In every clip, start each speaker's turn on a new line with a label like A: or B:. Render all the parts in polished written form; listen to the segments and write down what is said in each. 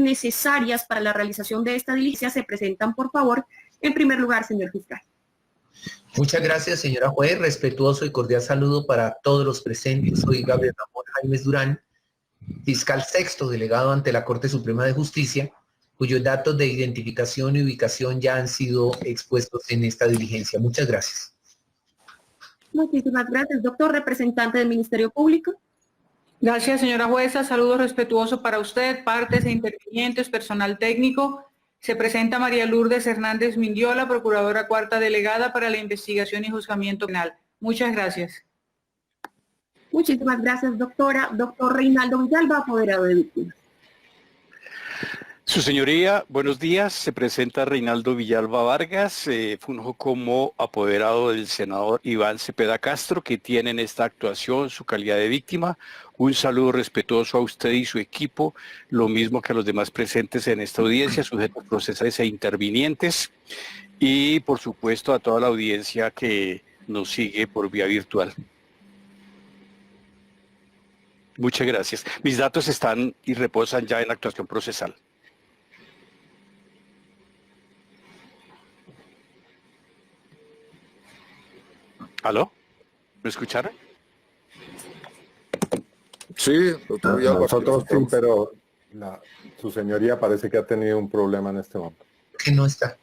A: necesarias para la realización de esta diligencia se presentan, por favor. En primer lugar, señor fiscal.
B: Muchas gracias, señora juez. Respetuoso y cordial saludo para todos los presentes. Soy Gabriel Ramón Jaimes Durán, fiscal sexto delegado ante la Corte Suprema de Justicia, cuyos datos de identificación y ubicación ya han sido expuestos en esta diligencia. Muchas gracias.
A: Muchísimas gracias, doctor. Representante del Ministerio Público.
C: Gracias, señora jueza. Saludo respetuoso para usted, partes e intervinientes, personal técnico. Se presenta María Lourdes Hernández Mindiola, Procuradora Cuarta Delegada para la Investigación y Juzgamiento Penal. Muchas gracias.
A: Muchísimas gracias, doctora. Doctor Reinaldo Villalba, apoderado de víctimas.
D: Su señoría, buenos días. Se presenta Reinaldo Villalba Vargas, funjo como apoderado del senador Iván Cepeda Castro, que tiene en esta actuación su calidad de víctima. Un saludo respetuoso a usted y su equipo, lo mismo que a los demás presentes en esta audiencia, sujetos procesales e intervinientes, y por supuesto a toda la audiencia que nos sigue por vía virtual. Muchas gracias. Mis datos están y reposan ya en la actuación procesal. ¿Aló? ¿Me escucharon?
E: Sí, doctor Villalba. Nosotros sí, pero su señoría parece que ha tenido un problema en este momento.
B: Que no está.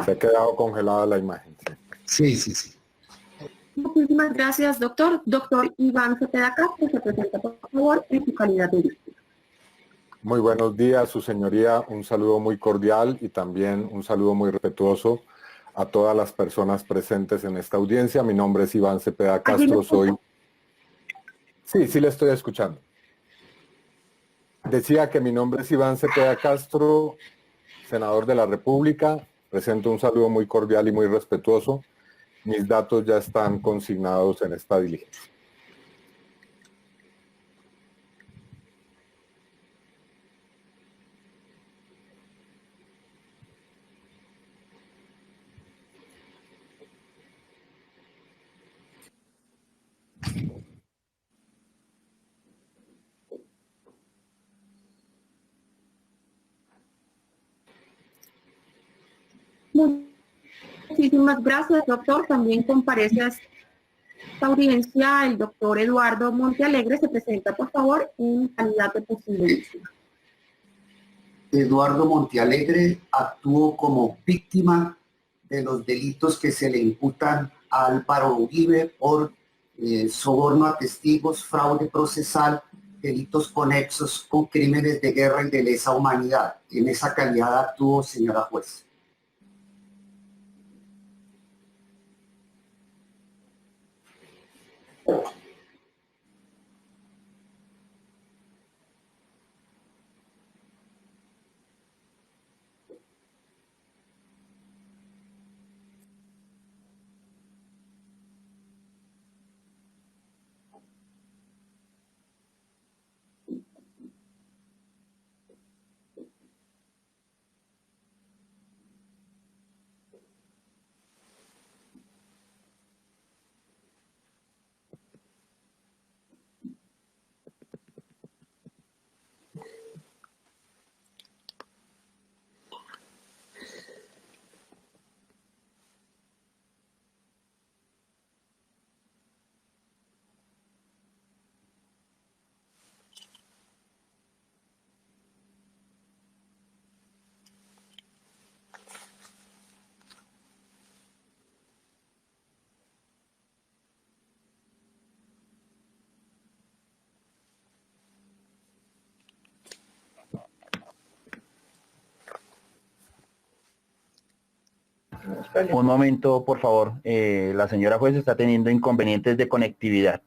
E: Se ha quedado congelada la imagen.
B: Sí, sí, sí.
A: Muchísimas gracias, doctor. Doctor Iván Cepeda Castro, se presenta, por favor, en su calidad de víctima.
E: Muy buenos días, su señoría. Un saludo muy cordial y también un saludo muy respetuoso a todas las personas presentes en esta audiencia. Mi nombre es Iván Cepeda Castro, soy... Sí, le estoy escuchando. Decía que mi nombre es Iván Cepeda Castro, senador de la República. Presento un saludo muy cordial y muy respetuoso. Mis datos ya están consignados en esta diligencia.
A: Muchísimas gracias, doctor. También comparece a esta audiencia el doctor Eduardo Montealegre. Se presenta, por favor, en calidad de posible víctima.
F: Eduardo Montealegre actuó como víctima de los delitos que se le imputan a Álvaro Uribe por soborno a testigos, fraude procesal, delitos conexos con crímenes de guerra y de lesa humanidad. En esa calidad actuó, señora juez.
G: Un momento, por favor. La señora juez está teniendo inconvenientes de conectividad.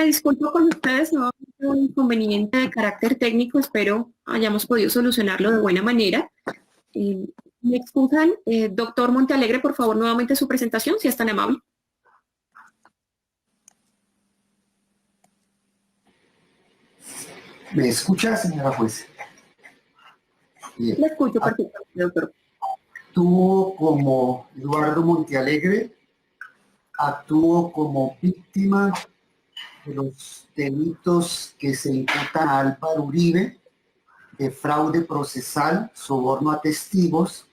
A: Me disculpo con ustedes, no un inconveniente de carácter técnico, espero hayamos podido solucionarlo de buena manera. Me excusan, doctor Montealegre, por favor, nuevamente su presentación, si es tan amable.
F: ¿Me escucha, señora juez?
A: Le escucho perfectamente, doctor.
F: Actuó como Eduardo Montealegre, actuó como víctima de los delitos que se imputan a Álvaro Uribe, de fraude procesal, soborno a testigos,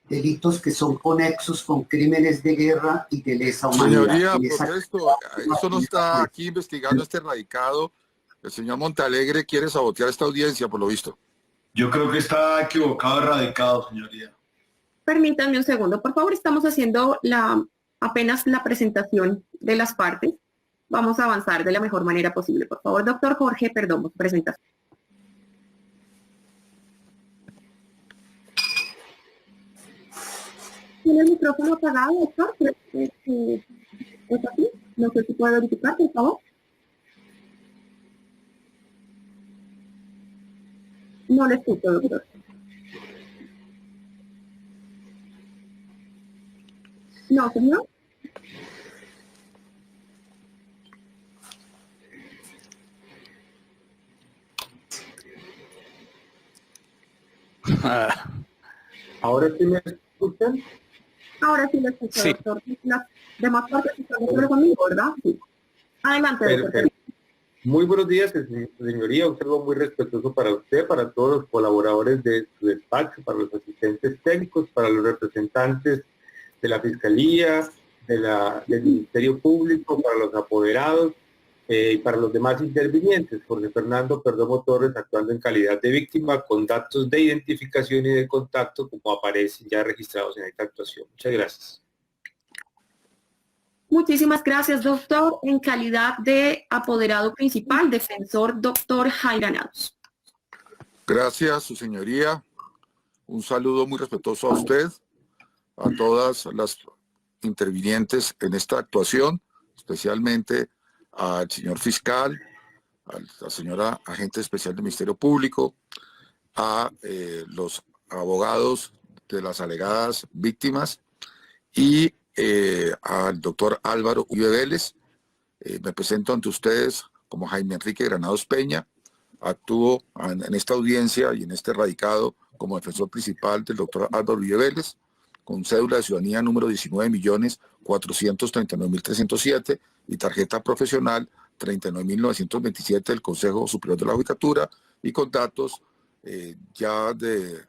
F: delitos que son conexos con crímenes de guerra y de lesa humanidad.
H: Señoría, protesto, eso no está aquí investigando este radicado. El señor Montealegre quiere sabotear esta audiencia, por lo visto.
I: Yo creo que está equivocado el radicado, señoría.
A: Permítanme un segundo, por favor, estamos haciendo apenas la presentación de las partes. Vamos a avanzar de la mejor manera posible. Por favor, doctor Jorge Perdomo, su presentación. ¿Tiene el micrófono apagado, doctor? ¿Es así? No sé si puede verificar, por favor. No le escucho, doctor. No, señor.
E: ¿Ahora sí me escuchan?
A: Ahora sí le escucho,
D: Sí.
A: doctor. Las demás partes están de acuerdo conmigo, ¿verdad? Sí. Adelante, doctor.
E: Perfecto. Muy buenos días, señoría. Un saludo muy respetuoso para usted, para todos los colaboradores de su despacho, para los asistentes técnicos, para los representantes de la Fiscalía, del Ministerio Público, para los apoderados y para los demás intervinientes. Jorge Fernando Perdomo Torres, actuando en calidad de víctima, con datos de identificación y de contacto como aparecen ya registrados en esta actuación. Muchas gracias.
A: Muchísimas gracias, doctor. En calidad de apoderado principal, defensor, doctor Jaime Granados.
H: Gracias, su señoría. Un saludo muy respetuoso a usted, a todas las intervinientes en esta actuación, especialmente al señor fiscal, a la señora agente especial del Ministerio Público, a los abogados de las alegadas víctimas y al doctor Álvaro Uribe Vélez. Me presento ante ustedes como Jaime Enrique Granados Peña. Actúo en esta audiencia y en este radicado como defensor principal del doctor Álvaro Uribe Vélez, con cédula de ciudadanía número 19.439.307 y tarjeta profesional 39.927 del Consejo Superior de la Judicatura, y con datos ya de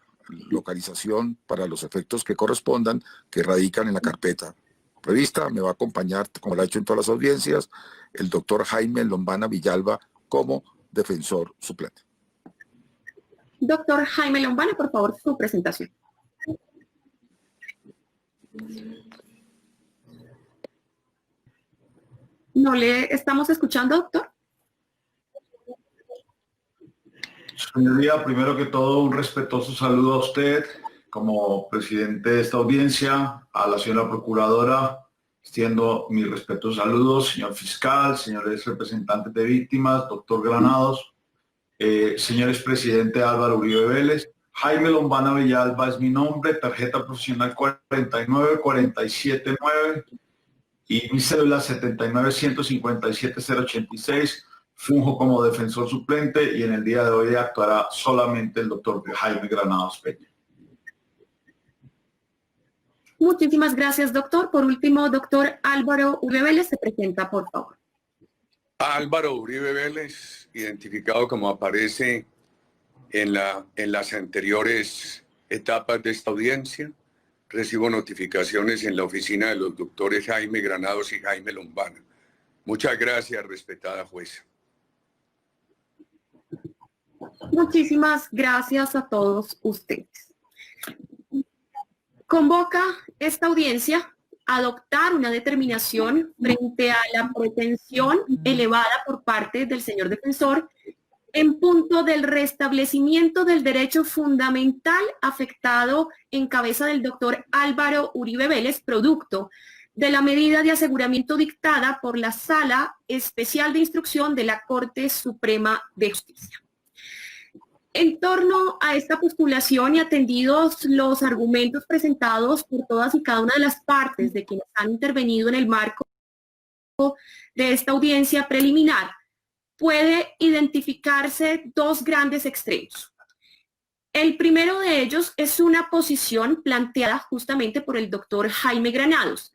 H: localización para los efectos que correspondan, que radican en la carpeta prevista. Me va a acompañar, como lo ha hecho en todas las audiencias, el doctor Jaime Lombana Villalba como defensor suplente.
A: Doctor Jaime Lombana, por favor, su presentación. No le estamos escuchando, doctor.
I: Señoría, primero que todo, un respetuoso saludo a usted como presidente de esta audiencia, a la señora procuradora, extiendo mis respetuosos saludos, señor fiscal, señores representantes de víctimas, doctor Granados, señores presidente Álvaro Uribe Vélez. Jaime Lombana Villalba es mi nombre, tarjeta profesional 49479 y mi cédula 79157086. Funjo como defensor suplente y en el día de hoy actuará solamente el doctor Jaime Granados Peña.
A: Muchísimas gracias, doctor. Por último, doctor Álvaro Uribe Vélez, se presenta, por favor.
J: Álvaro Uribe Vélez, identificado como aparece en las anteriores etapas de esta audiencia. Recibo notificaciones en la oficina de los doctores Jaime Granados y Jaime Lombana. Muchas gracias, respetada jueza.
A: Muchísimas gracias a todos ustedes. Convoca esta audiencia a adoptar una determinación frente a la pretensión elevada por parte del señor defensor en punto del restablecimiento del derecho fundamental afectado en cabeza del doctor Álvaro Uribe Vélez, producto de la medida de aseguramiento dictada por la Sala Especial de Instrucción de la Corte Suprema de Justicia. En torno a esta postulación y atendidos los argumentos presentados por todas y cada una de las partes de quienes han intervenido en el marco de esta audiencia preliminar, puede identificarse dos grandes extremos. El primero de ellos es una posición planteada justamente por el doctor Jaime Granados,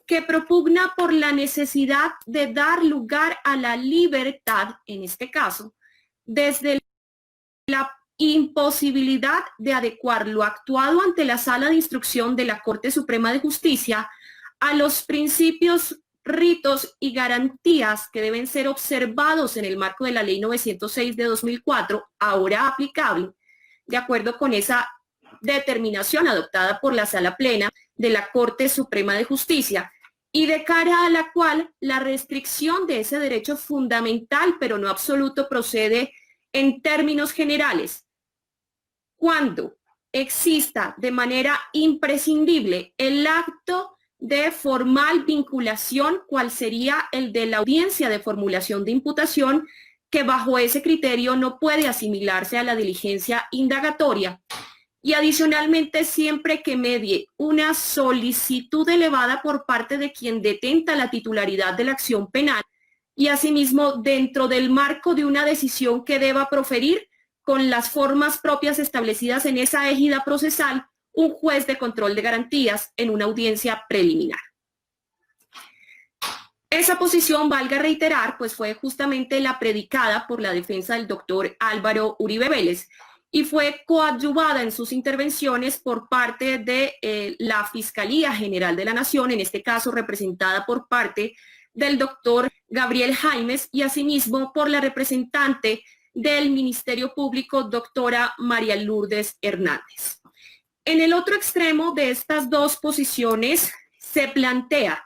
A: que propugna por la necesidad de dar lugar a la libertad, en este caso, desde la imposibilidad de adecuar lo actuado ante la Sala de Instrucción de la Corte Suprema de Justicia a los principios, ritos y garantías que deben ser observados en el marco de la Ley 906 de 2004, ahora aplicable, de acuerdo con esa determinación adoptada por la Sala Plena de la Corte Suprema de Justicia, y de cara a la cual la restricción de ese derecho fundamental, pero no absoluto, procede en términos generales. Cuando exista de manera imprescindible el acto de formal vinculación, cual sería el de la audiencia de formulación de imputación, que bajo ese criterio no puede asimilarse a la diligencia indagatoria, y adicionalmente siempre que medie una solicitud elevada por parte de quien detenta la titularidad de la acción penal, y asimismo dentro del marco de una decisión que deba proferir con las formas propias establecidas en esa égida procesal un juez de control de garantías en una audiencia preliminar. Esa posición, valga reiterar, pues fue justamente la predicada por la defensa del doctor Álvaro Uribe Vélez y fue coadyuvada en sus intervenciones por parte de la Fiscalía General de la Nación, en este caso representada por parte del doctor Gabriel Jaimes y asimismo por la representante del Ministerio Público, doctora María Lourdes Hernández. En el otro extremo de estas dos posiciones se plantea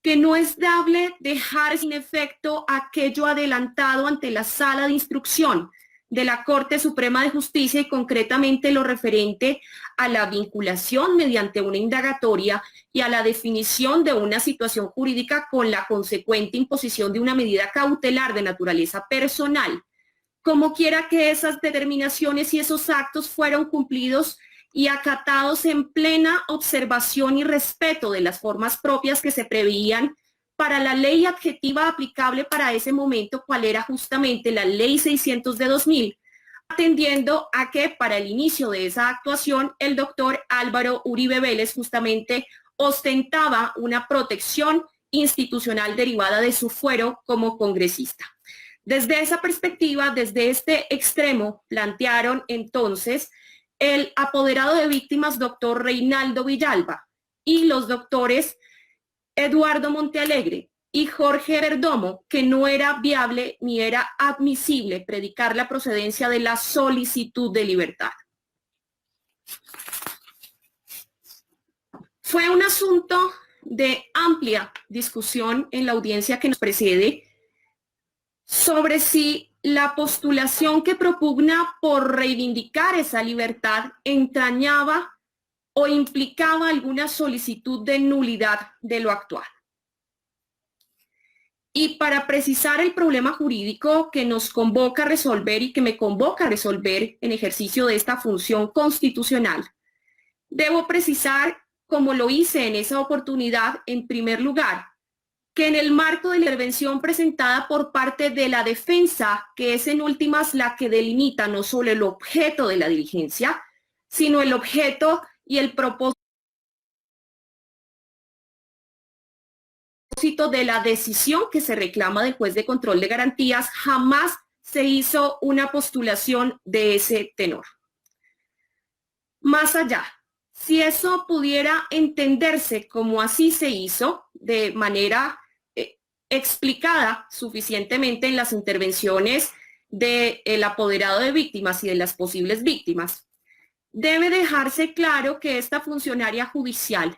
A: que no es dable dejar sin efecto aquello adelantado ante la Sala de Instrucción de la Corte Suprema de Justicia y concretamente lo referente a la vinculación mediante una indagatoria y a la definición de una situación jurídica con la consecuente imposición de una medida cautelar de naturaleza personal, como quiera que esas determinaciones y esos actos fueron cumplidos y acatados en plena observación y respeto de las formas propias que se preveían para la ley adjetiva aplicable para ese momento, cual era justamente la Ley 600 de 2000, atendiendo a que para el inicio de esa actuación el doctor Álvaro Uribe Vélez justamente ostentaba una protección institucional derivada de su fuero como congresista. Desde esa perspectiva, desde este extremo, plantearon entonces el apoderado de víctimas, doctor Reinaldo Villalba, y los doctores Eduardo Montealegre y Jorge Perdomo, que no era viable ni era admisible predicar la procedencia de la solicitud de libertad. Fue un asunto de amplia discusión en la audiencia que nos precede sobre si la postulación que propugna por reivindicar esa libertad entrañaba o implicaba alguna solicitud de nulidad de lo actual. Y para precisar el problema jurídico que nos convoca a resolver y que me convoca a resolver en ejercicio de esta función constitucional, debo precisar, como lo hice en esa oportunidad, en primer lugar, que en el marco de la intervención presentada por parte de la defensa, que es en últimas la que delimita no solo el objeto de la diligencia, sino el objeto y el propósito de la decisión que se reclama del juez de control de garantías, jamás se hizo una postulación de ese tenor. Más allá, si eso pudiera entenderse como así se hizo, de manera explicada suficientemente en las intervenciones del apoderado de víctimas y de las posibles víctimas, debe dejarse claro que esta funcionaria judicial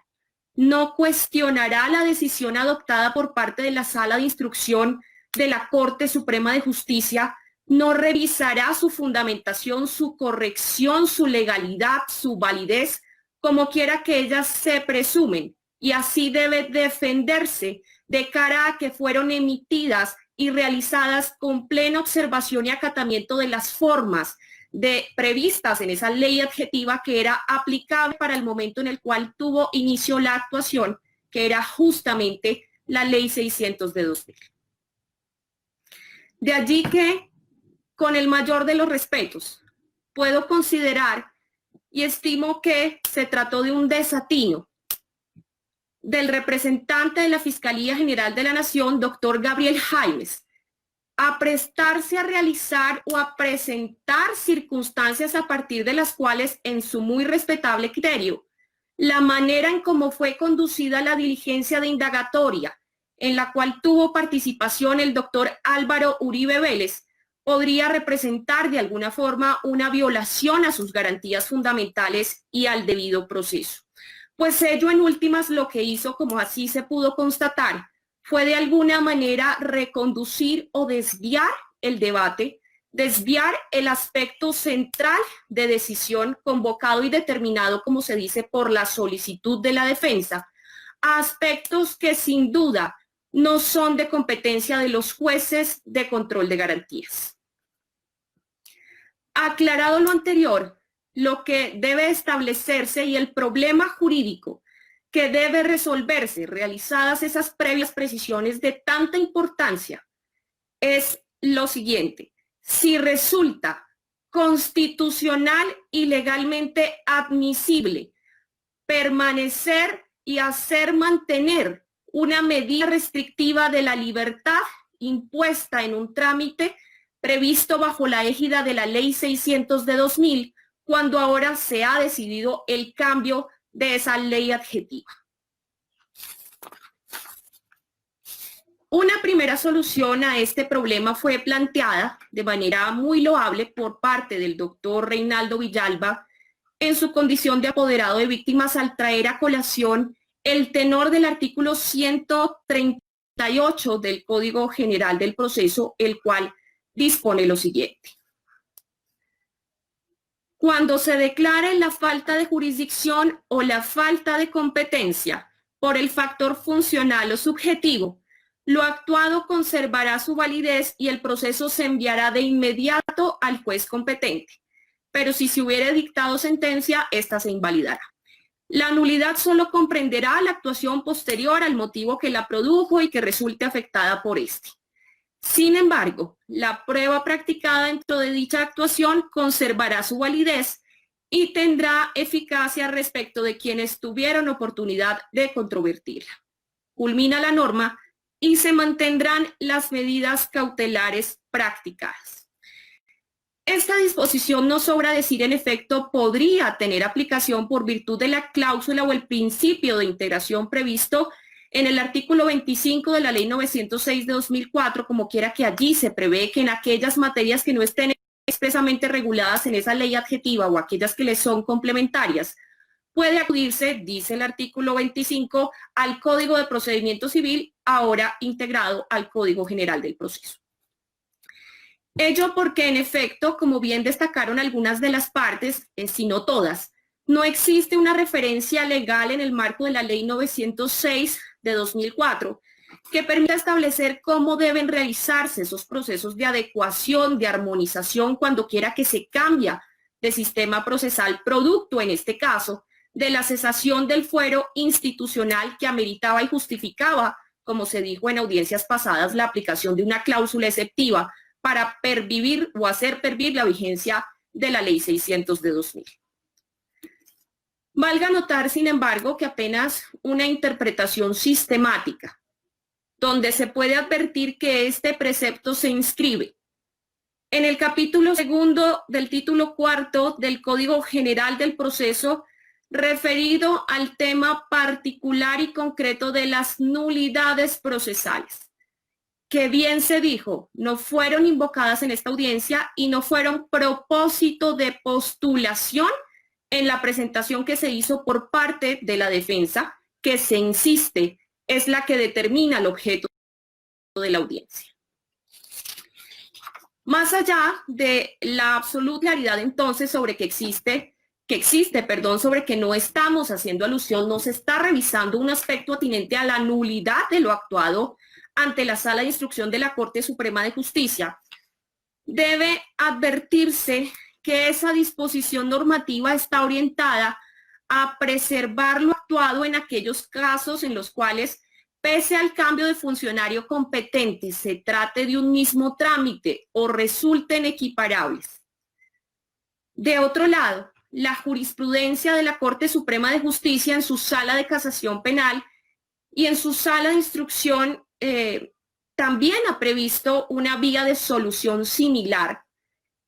A: no cuestionará la decisión adoptada por parte de la Sala de Instrucción de la Corte Suprema de Justicia, no revisará su fundamentación, su corrección, su legalidad, su validez, como quiera que ellas se presumen, y así debe defenderse de cara a que fueron emitidas y realizadas con plena observación y acatamiento de las formas previstas en esa ley adjetiva que era aplicable para el momento en el cual tuvo inicio la actuación, que era justamente la ley 600 de 2000. De allí que, con el mayor de los respetos, puedo considerar y estimo que se trató de un desatino del representante de la Fiscalía General de la Nación, doctor Gabriel Jaimes, a prestarse a realizar o a presentar circunstancias a partir de las cuales, en su muy respetable criterio, la manera en cómo fue conducida la diligencia de indagatoria, en la cual tuvo participación el doctor Álvaro Uribe Vélez, podría representar de alguna forma una violación a sus garantías fundamentales y al debido proceso. Pues ello en últimas lo que hizo, como así se pudo constatar, fue de alguna manera reconducir o desviar el debate, desviar el aspecto central de decisión convocado y determinado, como se dice, por la solicitud de la defensa, a aspectos que sin duda no son de competencia de los jueces de control de garantías. Aclarado lo anterior, lo que debe establecerse y el problema jurídico que debe resolverse, realizadas esas previas precisiones de tanta importancia, es lo siguiente: si resulta constitucional y legalmente admisible permanecer y hacer mantener una medida restrictiva de la libertad impuesta en un trámite previsto bajo la égida de la Ley 600 de 2000, cuando ahora se ha decidido el cambio de esa ley adjetiva. Una primera solución a este problema fue planteada de manera muy loable por parte del doctor Reinaldo Villalba en su condición de apoderado de víctimas, al traer a colación el tenor del artículo 138 del Código General del Proceso, el cual dispone lo siguiente: cuando se declare la falta de jurisdicción o la falta de competencia por el factor funcional o subjetivo, lo actuado conservará su validez y el proceso se enviará de inmediato al juez competente. Pero si se hubiera dictado sentencia, esta se invalidará. La nulidad solo comprenderá la actuación posterior al motivo que la produjo y que resulte afectada por este. Sin embargo, la prueba practicada dentro de dicha actuación conservará su validez y tendrá eficacia respecto de quienes tuvieron oportunidad de controvertirla. Culmina la norma y se mantendrán las medidas cautelares practicadas. Esta disposición, no sobra decir, en efecto, podría tener aplicación por virtud de la cláusula o el principio de integración previsto en el artículo 25 de la Ley 906 de 2004, como quiera que allí se prevé que en aquellas materias que no estén expresamente reguladas en esa ley adjetiva o aquellas que les son complementarias, puede acudirse, dice el artículo 25, al Código de Procedimiento Civil, ahora integrado al Código General del Proceso. Ello porque, en efecto, como bien destacaron algunas de las partes, si no todas, no existe una referencia legal en el marco de la Ley 906 de 2004 que permita establecer cómo deben realizarse esos procesos de adecuación, de armonización, cuando quiera que se cambia de sistema procesal, producto, en este caso, de la cesación del fuero institucional que ameritaba y justificaba, como se dijo en audiencias pasadas, la aplicación de una cláusula exceptiva para pervivir o hacer pervivir la vigencia de la Ley 600 de 2000. Valga notar, sin embargo, que apenas una interpretación sistemática, donde se puede advertir que este precepto se inscribe en el capítulo 2 del título 4 del Código General del Proceso, referido al tema particular y concreto de las nulidades procesales, que bien se dijo, no fueron invocadas en esta audiencia y no fueron propósito de postulación en la presentación que se hizo por parte de la defensa, que se insiste es la que determina el objeto de la audiencia. Más allá de la absoluta claridad entonces sobre que existe sobre que no estamos haciendo alusión, no se está revisando un aspecto atinente a la nulidad de lo actuado ante la Sala de Instrucción de la Corte Suprema de Justicia. Debe advertirse que esa disposición normativa está orientada a preservar lo actuado en aquellos casos en los cuales, pese al cambio de funcionario competente, se trate de un mismo trámite o resulten equiparables. De otro lado, la jurisprudencia de la Corte Suprema de Justicia en su sala de casación penal y en su sala de instrucción también ha previsto una vía de solución similar.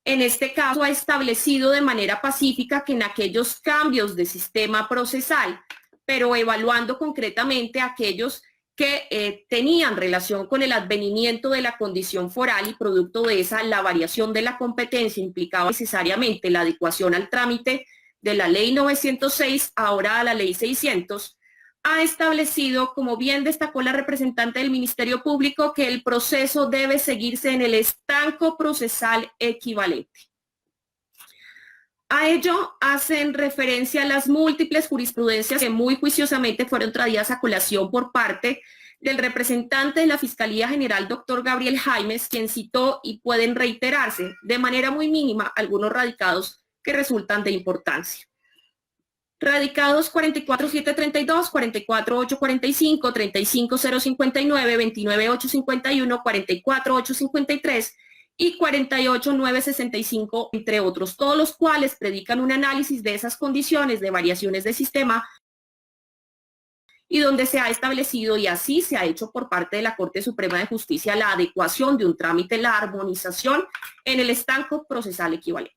A: En este caso ha establecido de manera pacífica que en aquellos cambios de sistema procesal, pero evaluando concretamente aquellos que tenían relación con el advenimiento de la condición foral y producto de esa la variación de la competencia implicaba necesariamente la adecuación al trámite de la Ley 906, ahora a la Ley 600, ha establecido, como bien destacó la representante del Ministerio Público, que el proceso debe seguirse en el estanco procesal equivalente. A ello hacen referencia las múltiples jurisprudencias que muy juiciosamente fueron traídas a colación por parte del representante de la Fiscalía General, doctor Gabriel Jaimes, quien citó y pueden reiterarse de manera muy mínima algunos radicados que resultan de importancia. Radicados 44732, 44845, 35059, 29851, 44853 y 48965, entre otros, todos los cuales predican un análisis de esas condiciones de variaciones de sistema y donde se ha establecido, y así se ha hecho por parte de la Corte Suprema de Justicia, la adecuación de un trámite, la armonización en el estanco procesal equivalente.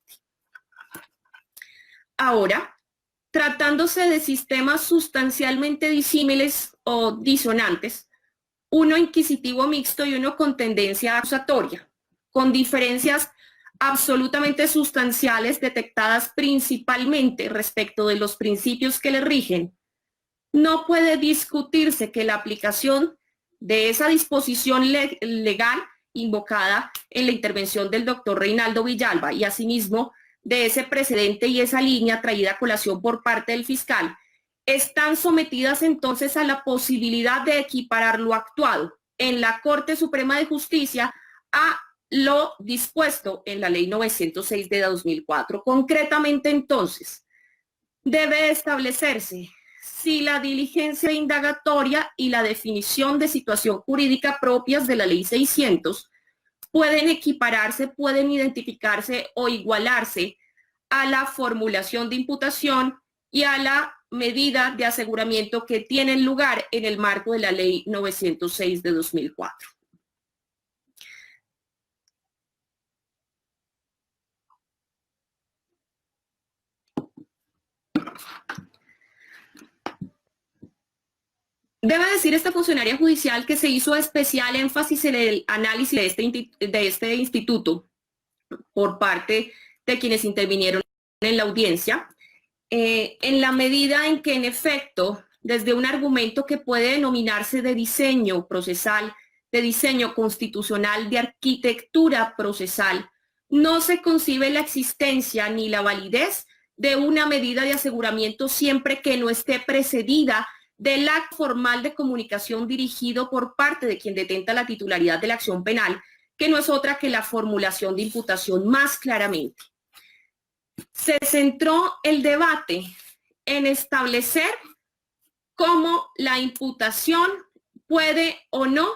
A: Ahora, tratándose de sistemas sustancialmente disímiles o disonantes, uno inquisitivo mixto y uno con tendencia acusatoria, con diferencias absolutamente sustanciales detectadas principalmente respecto de los principios que le rigen, no puede discutirse que la aplicación de esa disposición legal invocada en la intervención del doctor Reinaldo Villalba y asimismo de ese precedente y esa línea traída a colación por parte del fiscal, están sometidas entonces a la posibilidad de equiparar lo actuado en la Corte Suprema de Justicia a lo dispuesto en la Ley 906 de 2004. Concretamente, entonces, debe establecerse si la diligencia indagatoria y la definición de situación jurídica propias de la Ley 600 pueden equipararse, pueden identificarse o igualarse a la formulación de imputación y a la medida de aseguramiento que tienen lugar en el marco de la Ley 906 de 2004. Debe decir esta funcionaria judicial que se hizo especial énfasis en el análisis de este instituto por parte de quienes intervinieron en la audiencia, en la medida en que, en efecto, desde un argumento que puede denominarse de diseño procesal, de diseño constitucional, de arquitectura procesal, no se concibe la existencia ni la validez de una medida de aseguramiento siempre que no esté precedida del acto formal de comunicación dirigido por parte de quien detenta la titularidad de la acción penal, que no es otra que la formulación de imputación más claramente. Se centró el debate en establecer cómo la imputación puede o no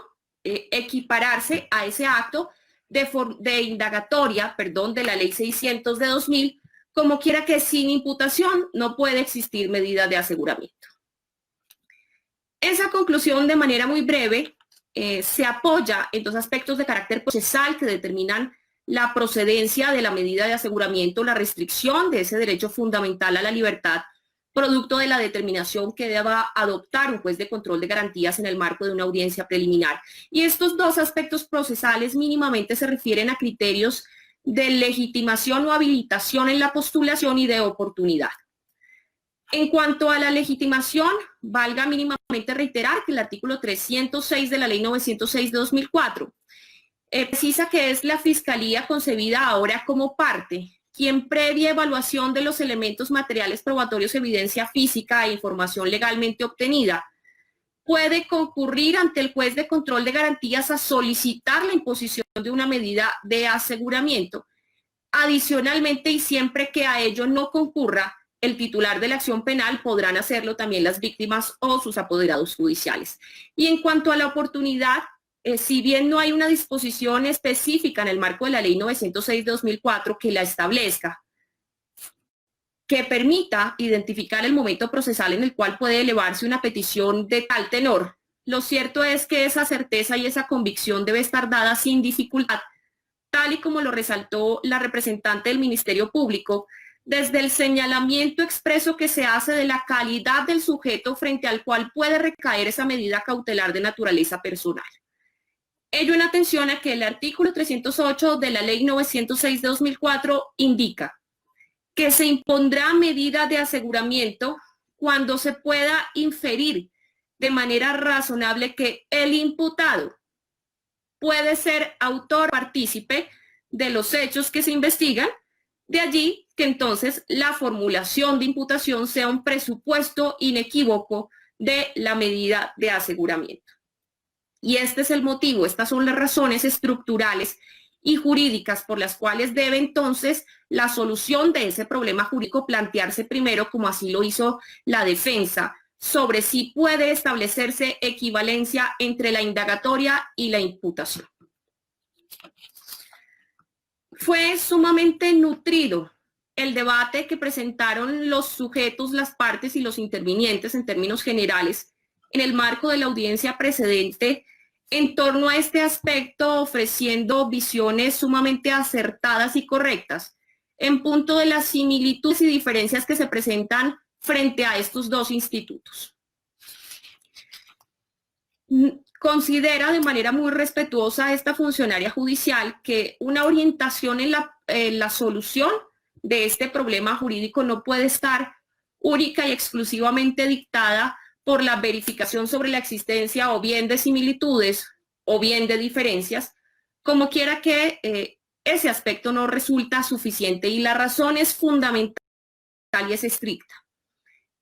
A: equipararse a ese acto de indagatoria, de la Ley 600 de 2000, como quiera que sin imputación no puede existir medida de aseguramiento. Esa conclusión, de manera muy breve, se apoya en dos aspectos de carácter procesal que determinan la procedencia de la medida de aseguramiento, la restricción de ese derecho fundamental a la libertad, producto de la determinación que deba adoptar un juez de control de garantías en el marco de una audiencia preliminar. Y estos dos aspectos procesales mínimamente se refieren a criterios de legitimación o habilitación en la postulación y de oportunidad. En cuanto a la legitimación, valga mínimamente reiterar que el artículo 306 de la Ley 906 de 2004 precisa que es la Fiscalía concebida ahora como parte quien previa evaluación de los elementos materiales probatorios, evidencia física e información legalmente obtenida, puede concurrir ante el juez de control de garantías a solicitar la imposición de una medida de aseguramiento. Adicionalmente, y siempre que a ello no concurra el titular de la acción penal, podrán hacerlo también las víctimas o sus apoderados judiciales. Y en cuanto a la oportunidad, si bien no hay una disposición específica en el marco de la Ley 906/2004 que la establezca, que permita identificar el momento procesal en el cual puede elevarse una petición de tal tenor, lo cierto es que esa certeza y esa convicción debe estar dada sin dificultad, tal y como lo resaltó la representante del Ministerio Público, desde el señalamiento expreso que se hace de la calidad del sujeto frente al cual puede recaer esa medida cautelar de naturaleza personal. Ello en atención a que el artículo 308 de la Ley 906/2004 indica que se impondrá medida de aseguramiento cuando se pueda inferir de manera razonable que el imputado puede ser autor o partícipe de los hechos que se investigan, de allí que entonces la formulación de imputación sea un presupuesto inequívoco de la medida de aseguramiento. Y este es el motivo, estas son las razones estructurales y jurídicas por las cuales debe entonces la solución de ese problema jurídico plantearse primero, como así lo hizo la defensa, sobre si puede establecerse equivalencia entre la indagatoria y la imputación. Fue sumamente nutrido el debate que presentaron los sujetos, las partes y los intervinientes en términos generales en el marco de la audiencia precedente en torno a este aspecto, ofreciendo visiones sumamente acertadas y correctas en punto de las similitudes y diferencias que se presentan frente a estos dos institutos. Considera de manera muy respetuosa esta funcionaria judicial que una orientación en la solución de este problema jurídico no puede estar única y exclusivamente dictada por la verificación sobre la existencia o bien de similitudes o bien de diferencias, como quiera que ese aspecto no resulta suficiente y la razón es fundamental y es estricta.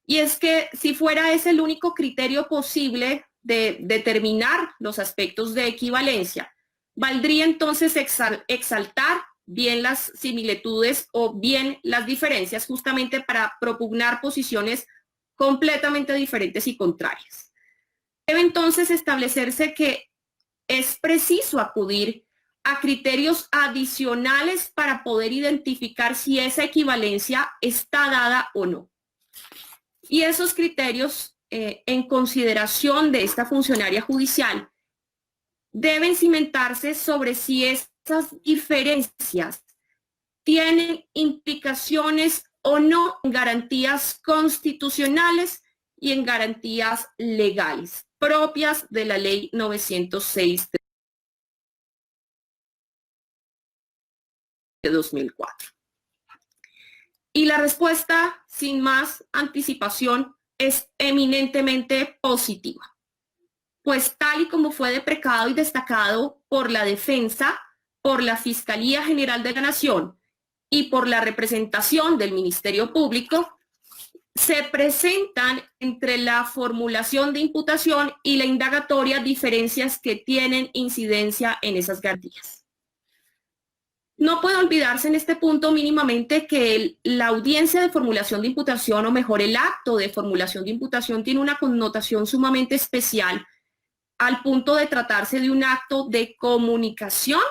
A: Y es que si fuera ese el único criterio posible de determinar los aspectos de equivalencia, valdría entonces exaltar bien las similitudes o bien las diferencias justamente para propugnar posiciones completamente diferentes y contrarias. Debe entonces establecerse que es preciso acudir a criterios adicionales para poder identificar si esa equivalencia está dada o no. Y esos criterios, en consideración de esta funcionaria judicial, deben cimentarse sobre si esas diferencias tienen implicaciones o no en garantías constitucionales y en garantías legales propias de la Ley 906 de 2004. Y la respuesta, sin más anticipación, es eminentemente positiva, pues tal y como fue deprecado y destacado por la defensa, por la Fiscalía General de la Nación y por la representación del Ministerio Público, se presentan entre la formulación de imputación y la indagatoria diferencias que tienen incidencia en esas garantías. No puede olvidarse en este punto mínimamente que la audiencia de formulación de imputación, o mejor el acto de formulación de imputación, tiene una connotación sumamente especial al punto de tratarse de un acto de comunicación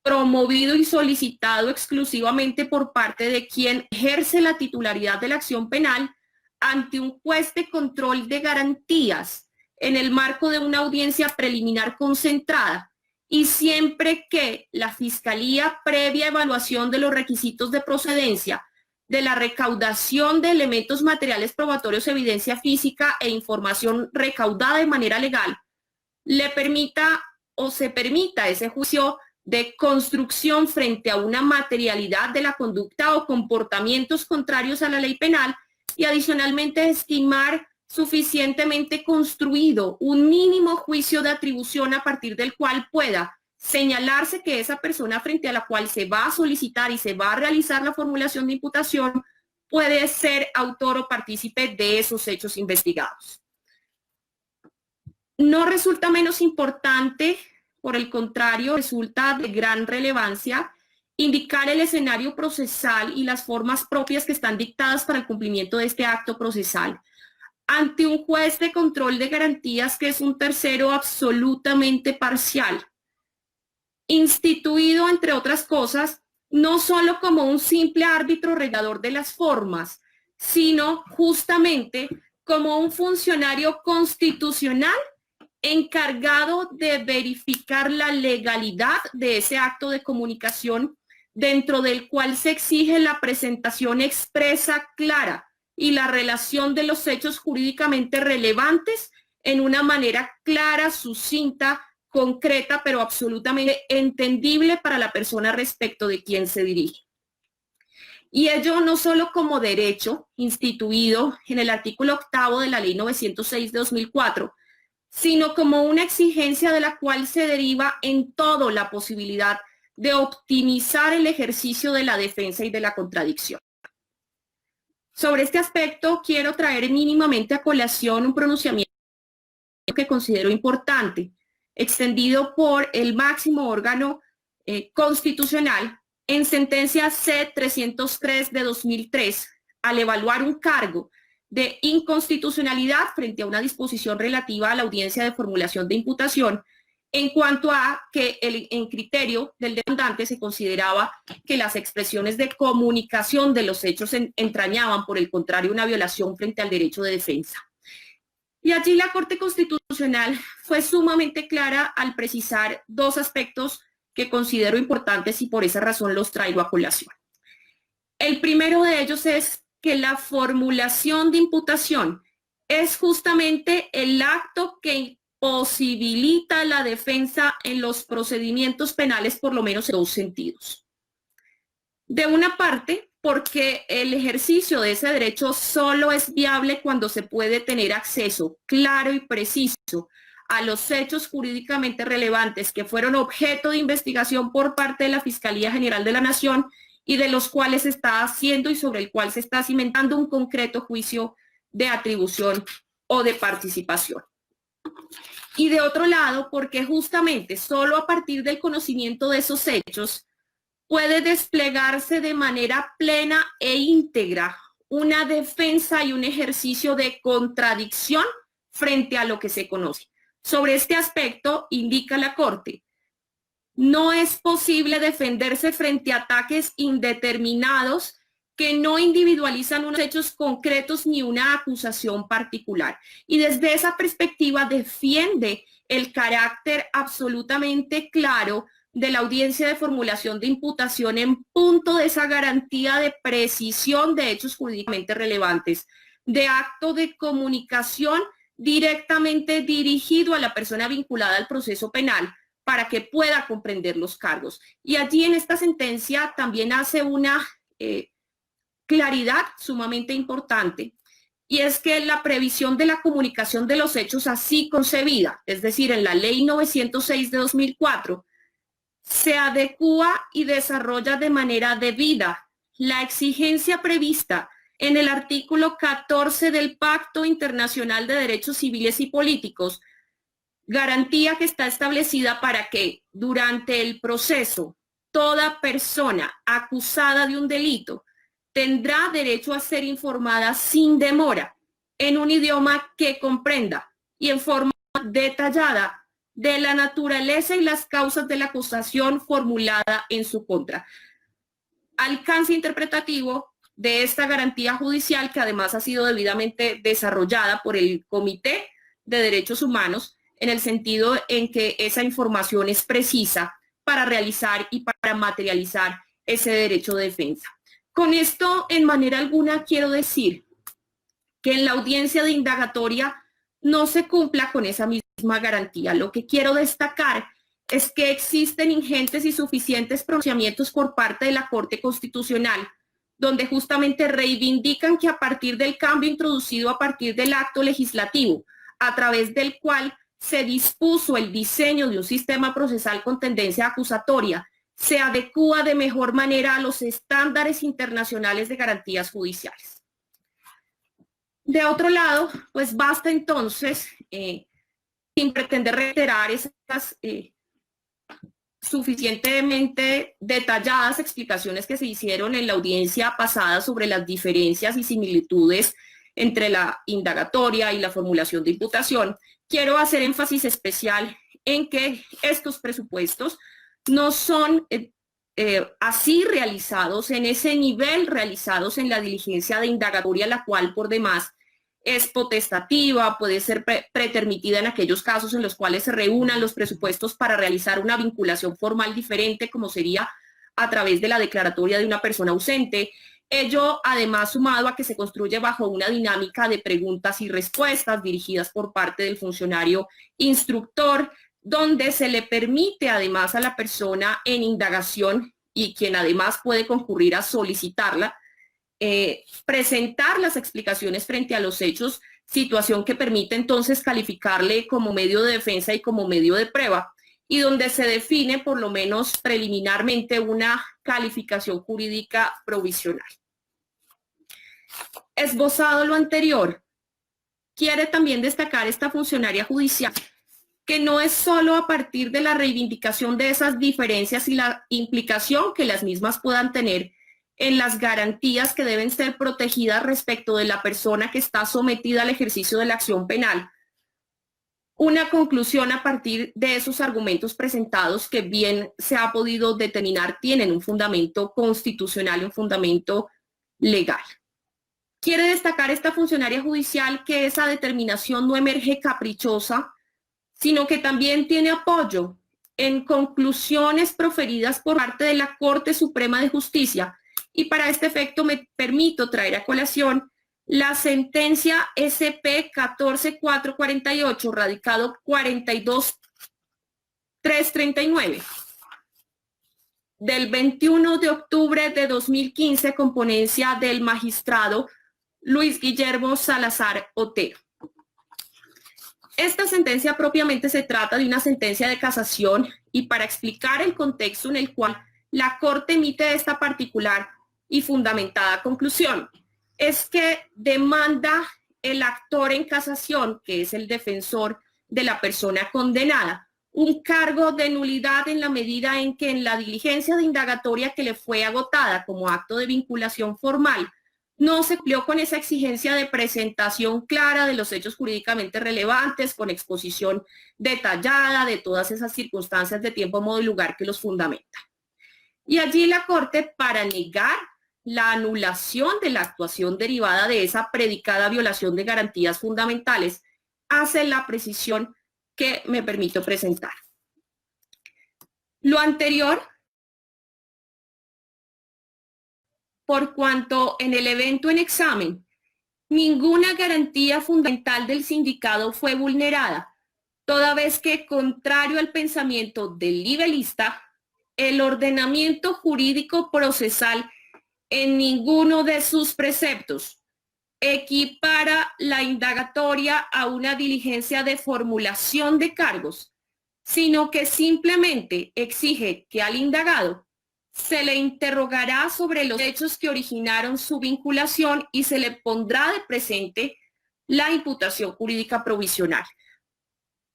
A: promovido y solicitado exclusivamente por parte de quien ejerce la titularidad de la acción penal ante un juez de control de garantías en el marco de una audiencia preliminar concentrada y siempre que la Fiscalía, previa evaluación de los requisitos de procedencia, de la recaudación de elementos materiales probatorios, evidencia física e información recaudada de manera legal, le permita o se permita ese juicio de construcción frente a una materialidad de la conducta o comportamientos contrarios a la ley penal y adicionalmente estimar suficientemente construido un mínimo juicio de atribución a partir del cual pueda, señalarse que esa persona frente a la cual se va a solicitar y se va a realizar la formulación de imputación puede ser autor o partícipe de esos hechos investigados. No resulta menos importante, por el contrario, resulta de gran relevancia indicar el escenario procesal y las formas propias que están dictadas para el cumplimiento de este acto procesal ante un juez de control de garantías que es un tercero absolutamente parcial, instituido, entre otras cosas, no solo como un simple árbitro regulador de las formas, sino justamente como un funcionario constitucional encargado de verificar la legalidad de ese acto de comunicación, dentro del cual se exige la presentación expresa, clara, y la relación de los hechos jurídicamente relevantes en una manera clara, sucinta, concreta, pero absolutamente entendible para la persona respecto de quien se dirige. Y ello no solo como derecho instituido en el artículo 8º de la Ley 906 de 2004, sino como una exigencia de la cual se deriva en todo la posibilidad de optimizar el ejercicio de la defensa y de la contradicción. Sobre este aspecto quiero traer mínimamente a colación un pronunciamiento que considero importante, extendido por el máximo órgano constitucional en sentencia C-303 de 2003, al evaluar un cargo de inconstitucionalidad frente a una disposición relativa a la audiencia de formulación de imputación, en cuanto a que en criterio del demandante se consideraba que las expresiones de comunicación de los hechos entrañaban, por el contrario, una violación frente al derecho de defensa. Y allí la Corte Constitucional fue sumamente clara al precisar dos aspectos que considero importantes y por esa razón los traigo a colación. El primero de ellos es que la formulación de imputación es justamente el acto que posibilita la defensa en los procedimientos penales, por lo menos en dos sentidos. De una parte, porque el ejercicio de ese derecho solo es viable cuando se puede tener acceso claro y preciso a los hechos jurídicamente relevantes que fueron objeto de investigación por parte de la Fiscalía General de la Nación y de los cuales se está haciendo y sobre el cual se está cimentando un concreto juicio de atribución o de participación. Y de otro lado, porque justamente solo a partir del conocimiento de esos hechos puede desplegarse de manera plena e íntegra una defensa y un ejercicio de contradicción frente a lo que se conoce. Sobre este aspecto, indica la Corte, no es posible defenderse frente a ataques indeterminados que no individualizan unos hechos concretos ni una acusación particular. Y desde esa perspectiva defiende el carácter absolutamente claro de la audiencia de formulación de imputación en punto de esa garantía de precisión de hechos jurídicamente relevantes, de acto de comunicación directamente dirigido a la persona vinculada al proceso penal para que pueda comprender los cargos. Y allí en esta sentencia también hace una claridad sumamente importante, y es que la previsión de la comunicación de los hechos así concebida, es decir, en la Ley 906 de 2004, se adecúa y desarrolla de manera debida la exigencia prevista en el artículo 14 del Pacto Internacional de Derechos Civiles y Políticos, garantía que está establecida para que durante el proceso toda persona acusada de un delito tendrá derecho a ser informada sin demora en un idioma que comprenda y en forma detallada de la naturaleza y las causas de la acusación formulada en su contra. Alcance interpretativo de esta garantía judicial, que además ha sido debidamente desarrollada por el Comité de Derechos Humanos, en el sentido en que esa información es precisa para realizar y para materializar ese derecho de defensa. Con esto, en manera alguna, quiero decir que en la audiencia de indagatoria no se cumpla con esa misma garantía. Lo que quiero destacar es que existen ingentes y suficientes pronunciamientos por parte de la Corte Constitucional, donde justamente reivindican que a partir del cambio introducido a partir del acto legislativo, a través del cual se dispuso el diseño de un sistema procesal con tendencia acusatoria, se adecúa de mejor manera a los estándares internacionales de garantías judiciales. De otro lado, pues basta entonces, sin pretender reiterar esas suficientemente detalladas explicaciones que se hicieron en la audiencia pasada sobre las diferencias y similitudes entre la indagatoria y la formulación de imputación, quiero hacer énfasis especial en que estos presupuestos no son así realizados, en ese nivel realizados en la diligencia de indagatoria, la cual por demás es potestativa, puede ser pretermitida en aquellos casos en los cuales se reúnan los presupuestos para realizar una vinculación formal diferente, como sería a través de la declaratoria de una persona ausente. Ello, además, sumado a que se construye bajo una dinámica de preguntas y respuestas dirigidas por parte del funcionario instructor, donde se le permite además a la persona en indagación y quien además puede concurrir a solicitarla, presentar las explicaciones frente a los hechos, situación que permite entonces calificarle como medio de defensa y como medio de prueba, y donde se define por lo menos preliminarmente una calificación jurídica provisional. Esbozado lo anterior, quiere también destacar esta funcionaria judicial que no es solo a partir de la reivindicación de esas diferencias y la implicación que las mismas puedan tener en las garantías que deben ser protegidas respecto de la persona que está sometida al ejercicio de la acción penal. Una conclusión a partir de esos argumentos presentados que bien se ha podido determinar tienen un fundamento constitucional y un fundamento legal. Quiere destacar esta funcionaria judicial que esa determinación no emerge caprichosa, sino que también tiene apoyo en conclusiones proferidas por parte de la Corte Suprema de Justicia, y para este efecto me permito traer a colación la sentencia SP 14448, radicado 42339, del 21 de octubre de 2015, con ponencia del magistrado Luis Guillermo Salazar Otero. Esta sentencia propiamente se trata de una sentencia de casación, y para explicar el contexto en el cual la Corte emite esta particular y fundamentada conclusión, es que demanda el actor en casación, que es el defensor de la persona condenada, un cargo de nulidad en la medida en que en la diligencia de indagatoria que le fue agotada como acto de vinculación formal, no se cumplió con esa exigencia de presentación clara de los hechos jurídicamente relevantes, con exposición detallada de todas esas circunstancias de tiempo, modo y lugar que los fundamentan. Y allí la Corte, para negar la anulación de la actuación derivada de esa predicada violación de garantías fundamentales, hace la precisión que me permito presentar. Lo anterior, por cuanto en el evento en examen ninguna garantía fundamental del sindicado fue vulnerada, toda vez que, contrario al pensamiento del libelista, el ordenamiento jurídico procesal en ninguno de sus preceptos equipara la indagatoria a una diligencia de formulación de cargos, sino que simplemente exige que al indagado se le interrogará sobre los hechos que originaron su vinculación y se le pondrá de presente la imputación jurídica provisional.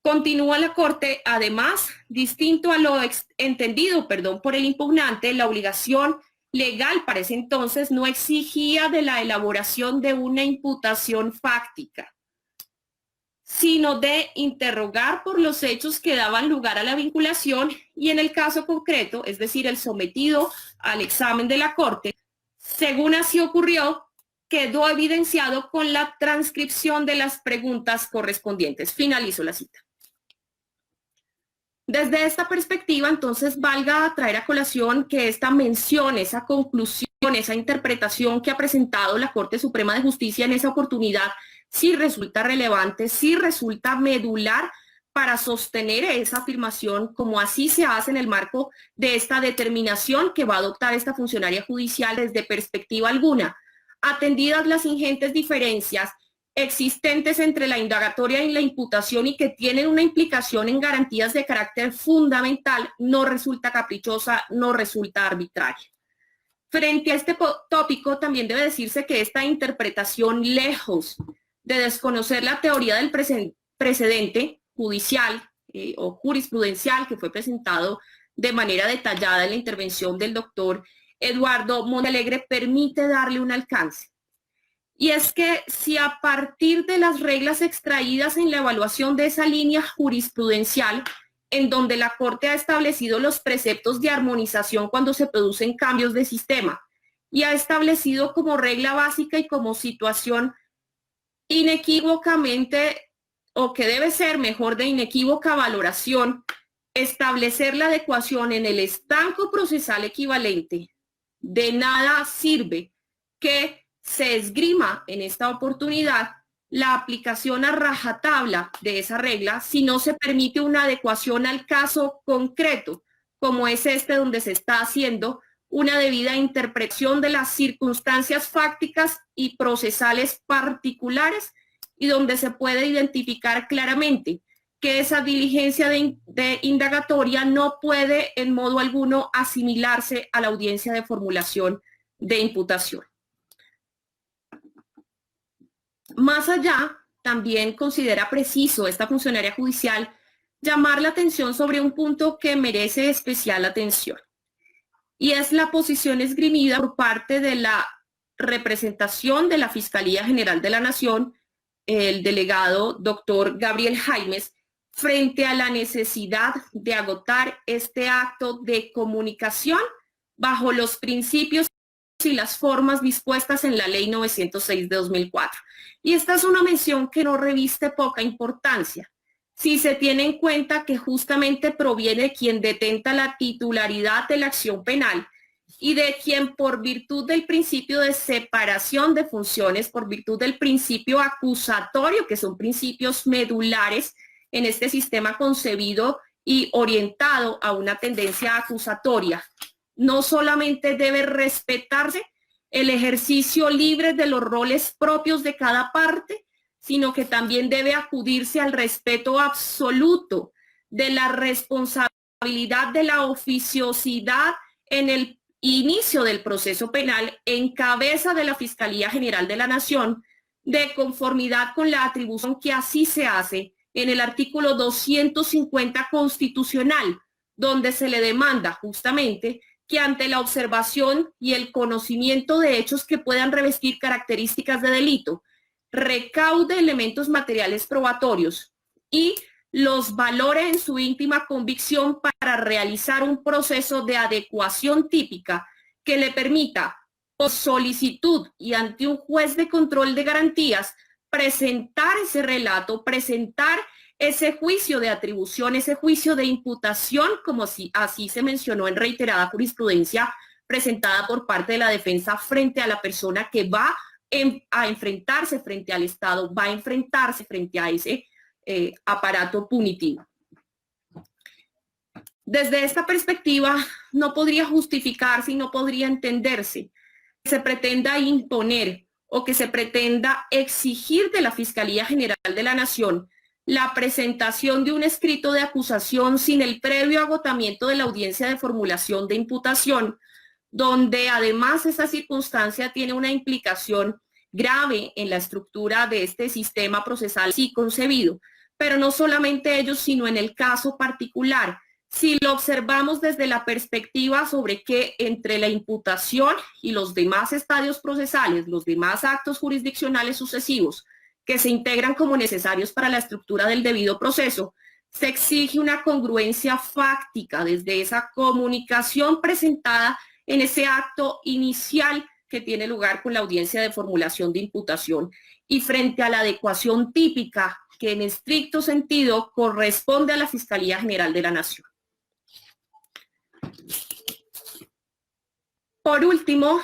A: Continúa la Corte, además, distinto a lo entendido por el impugnante, la obligación legal para ese entonces no exigía de la elaboración de una imputación fáctica, sino de interrogar por los hechos que daban lugar a la vinculación, y en el caso concreto, es decir, el sometido al examen de la Corte, según así ocurrió, quedó evidenciado con la transcripción de las preguntas correspondientes. Finalizo la cita. Desde esta perspectiva, entonces, valga traer a colación que esta mención, esa conclusión, esa interpretación que ha presentado la Corte Suprema de Justicia en esa oportunidad, sí resulta relevante, sí resulta medular para sostener esa afirmación, como así se hace en el marco de esta determinación que va a adoptar esta funcionaria judicial desde perspectiva alguna, atendidas las ingentes diferencias existentes entre la indagatoria y la imputación y que tienen una implicación en garantías de carácter fundamental, no resulta caprichosa, no resulta arbitraria. Frente a este tópico, también debe decirse que esta interpretación, lejos de desconocer la teoría del precedente judicial o jurisprudencial que fue presentado de manera detallada en la intervención del doctor Eduardo Montealegre, permite darle un alcance. Y es que si a partir de las reglas extraídas en la evaluación de esa línea jurisprudencial, en donde la Corte ha establecido los preceptos de armonización cuando se producen cambios de sistema y ha establecido como regla básica y como situación inequívocamente, o que debe ser mejor de inequívoca valoración, establecer la adecuación en el estanco procesal equivalente, de nada sirve que se esgrima en esta oportunidad la aplicación a rajatabla de esa regla si no se permite una adecuación al caso concreto, como es este donde se está haciendo una debida interpretación de las circunstancias fácticas y procesales particulares y donde se puede identificar claramente que esa diligencia de indagatoria no puede en modo alguno asimilarse a la audiencia de formulación de imputación. Más allá, también considera preciso esta funcionaria judicial llamar la atención sobre un punto que merece especial atención, y es la posición esgrimida por parte de la representación de la Fiscalía General de la Nación, el delegado doctor Gabriel Jaimes, frente a la necesidad de agotar este acto de comunicación bajo los principios y las formas dispuestas en la Ley 906 de 2004. Y esta es una mención que no reviste poca importancia, si se tiene en cuenta que justamente proviene de quien detenta la titularidad de la acción penal y de quien, por virtud del principio de separación de funciones, por virtud del principio acusatorio, que son principios medulares en este sistema concebido y orientado a una tendencia acusatoria, no solamente debe respetarse el ejercicio libre de los roles propios de cada parte, sino que también debe acudirse al respeto absoluto de la responsabilidad de la oficiosidad en el inicio del proceso penal en cabeza de la Fiscalía General de la Nación, de conformidad con la atribución que así se hace en el artículo 250 constitucional, donde se le demanda justamente que ante la observación y el conocimiento de hechos que puedan revestir características de delito, recaude elementos materiales probatorios y los valore en su íntima convicción para realizar un proceso de adecuación típica que le permita, por solicitud y ante un juez de control de garantías, presentar ese relato, presentar ese juicio de atribución, ese juicio de imputación, como así se mencionó en reiterada jurisprudencia presentada por parte de la defensa frente a la persona que va a enfrentarse frente al Estado, va a enfrentarse frente a ese aparato punitivo. Desde esta perspectiva, no podría justificarse y no podría entenderse que se pretenda imponer o que se pretenda exigir de la Fiscalía General de la Nación la presentación de un escrito de acusación sin el previo agotamiento de la audiencia de formulación de imputación, donde además esa circunstancia tiene una implicación grave en la estructura de este sistema procesal sí concebido, pero no solamente ellos, sino en el caso particular. Si lo observamos desde la perspectiva sobre que entre la imputación y los demás estadios procesales, los demás actos jurisdiccionales sucesivos que se integran como necesarios para la estructura del debido proceso, se exige una congruencia fáctica desde esa comunicación presentada en ese acto inicial que tiene lugar con la audiencia de formulación de imputación y frente a la adecuación típica que en estricto sentido corresponde a la Fiscalía General de la Nación. Por último,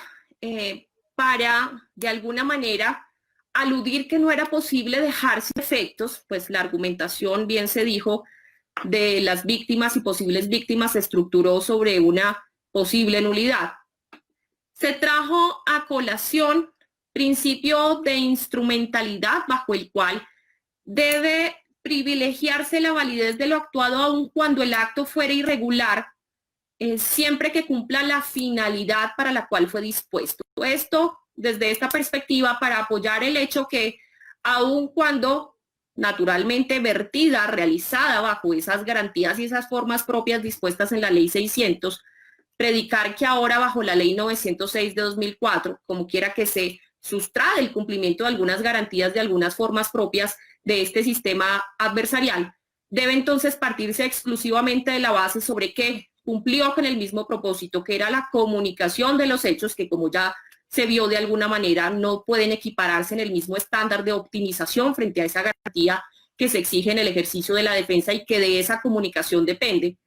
A: para de alguna manera aludir que no era posible dejar sin efectos, pues la argumentación, bien se dijo, de las víctimas y posibles víctimas se estructuró sobre una posible nulidad. Se trajo a colación principio de instrumentalidad bajo el cual debe privilegiarse la validez de lo actuado aun cuando el acto fuera irregular, siempre que cumpla la finalidad para la cual fue dispuesto. Esto desde esta perspectiva para apoyar el hecho que aun cuando naturalmente vertida, realizada bajo esas garantías y esas formas propias dispuestas en la ley 600, predicar que ahora bajo la ley 906 de 2004, como quiera que se sustrae el cumplimiento de algunas garantías de algunas formas propias de este sistema adversarial, debe entonces partirse exclusivamente de la base sobre que cumplió con el mismo propósito, que era la comunicación de los hechos, que como ya se vio de alguna manera, no pueden equipararse en el mismo estándar de optimización frente a esa garantía que se exige en el ejercicio de la defensa y que de esa comunicación depende,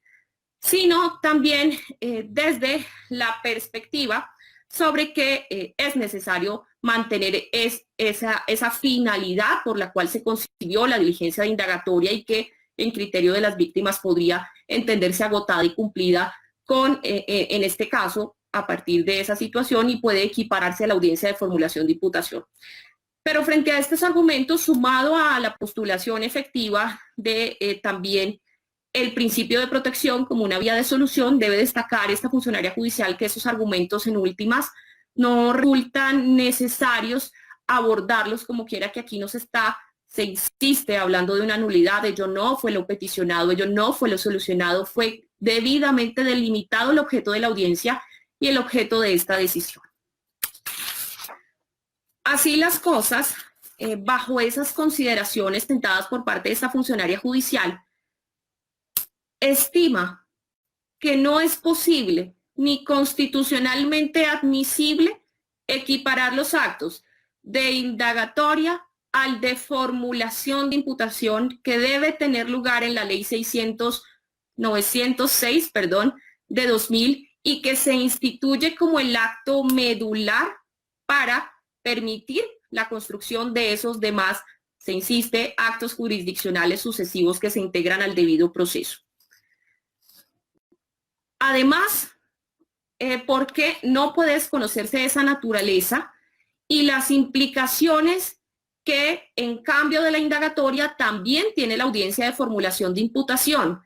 A: sino también desde la perspectiva sobre que es necesario mantener esa finalidad por la cual se concibió la diligencia de indagatoria y que en criterio de las víctimas podría entenderse agotada y cumplida con, en este caso, a partir de esa situación y puede equipararse a la audiencia de formulación de imputación. Pero frente a estos argumentos, sumado a la postulación efectiva de también el principio de protección como una vía de solución, debe destacar esta funcionaria judicial que esos argumentos en últimas no resultan necesarios abordarlos como quiera que aquí se insiste hablando de una nulidad, ello no fue lo peticionado, ello no fue lo solucionado, fue debidamente delimitado el objeto de la audiencia y el objeto de esta decisión. Así las cosas, bajo esas consideraciones tentadas por parte de esta funcionaria judicial, estima que no es posible ni constitucionalmente admisible equiparar los actos de indagatoria al de formulación de imputación que debe tener lugar en la ley 906 de 2000 y que se instituye como el acto medular para permitir la construcción de esos demás, se insiste, actos jurisdiccionales sucesivos que se integran al debido proceso. Además, porque no puede desconocerse esa naturaleza y las implicaciones que en cambio de la indagatoria también tiene la audiencia de formulación de imputación,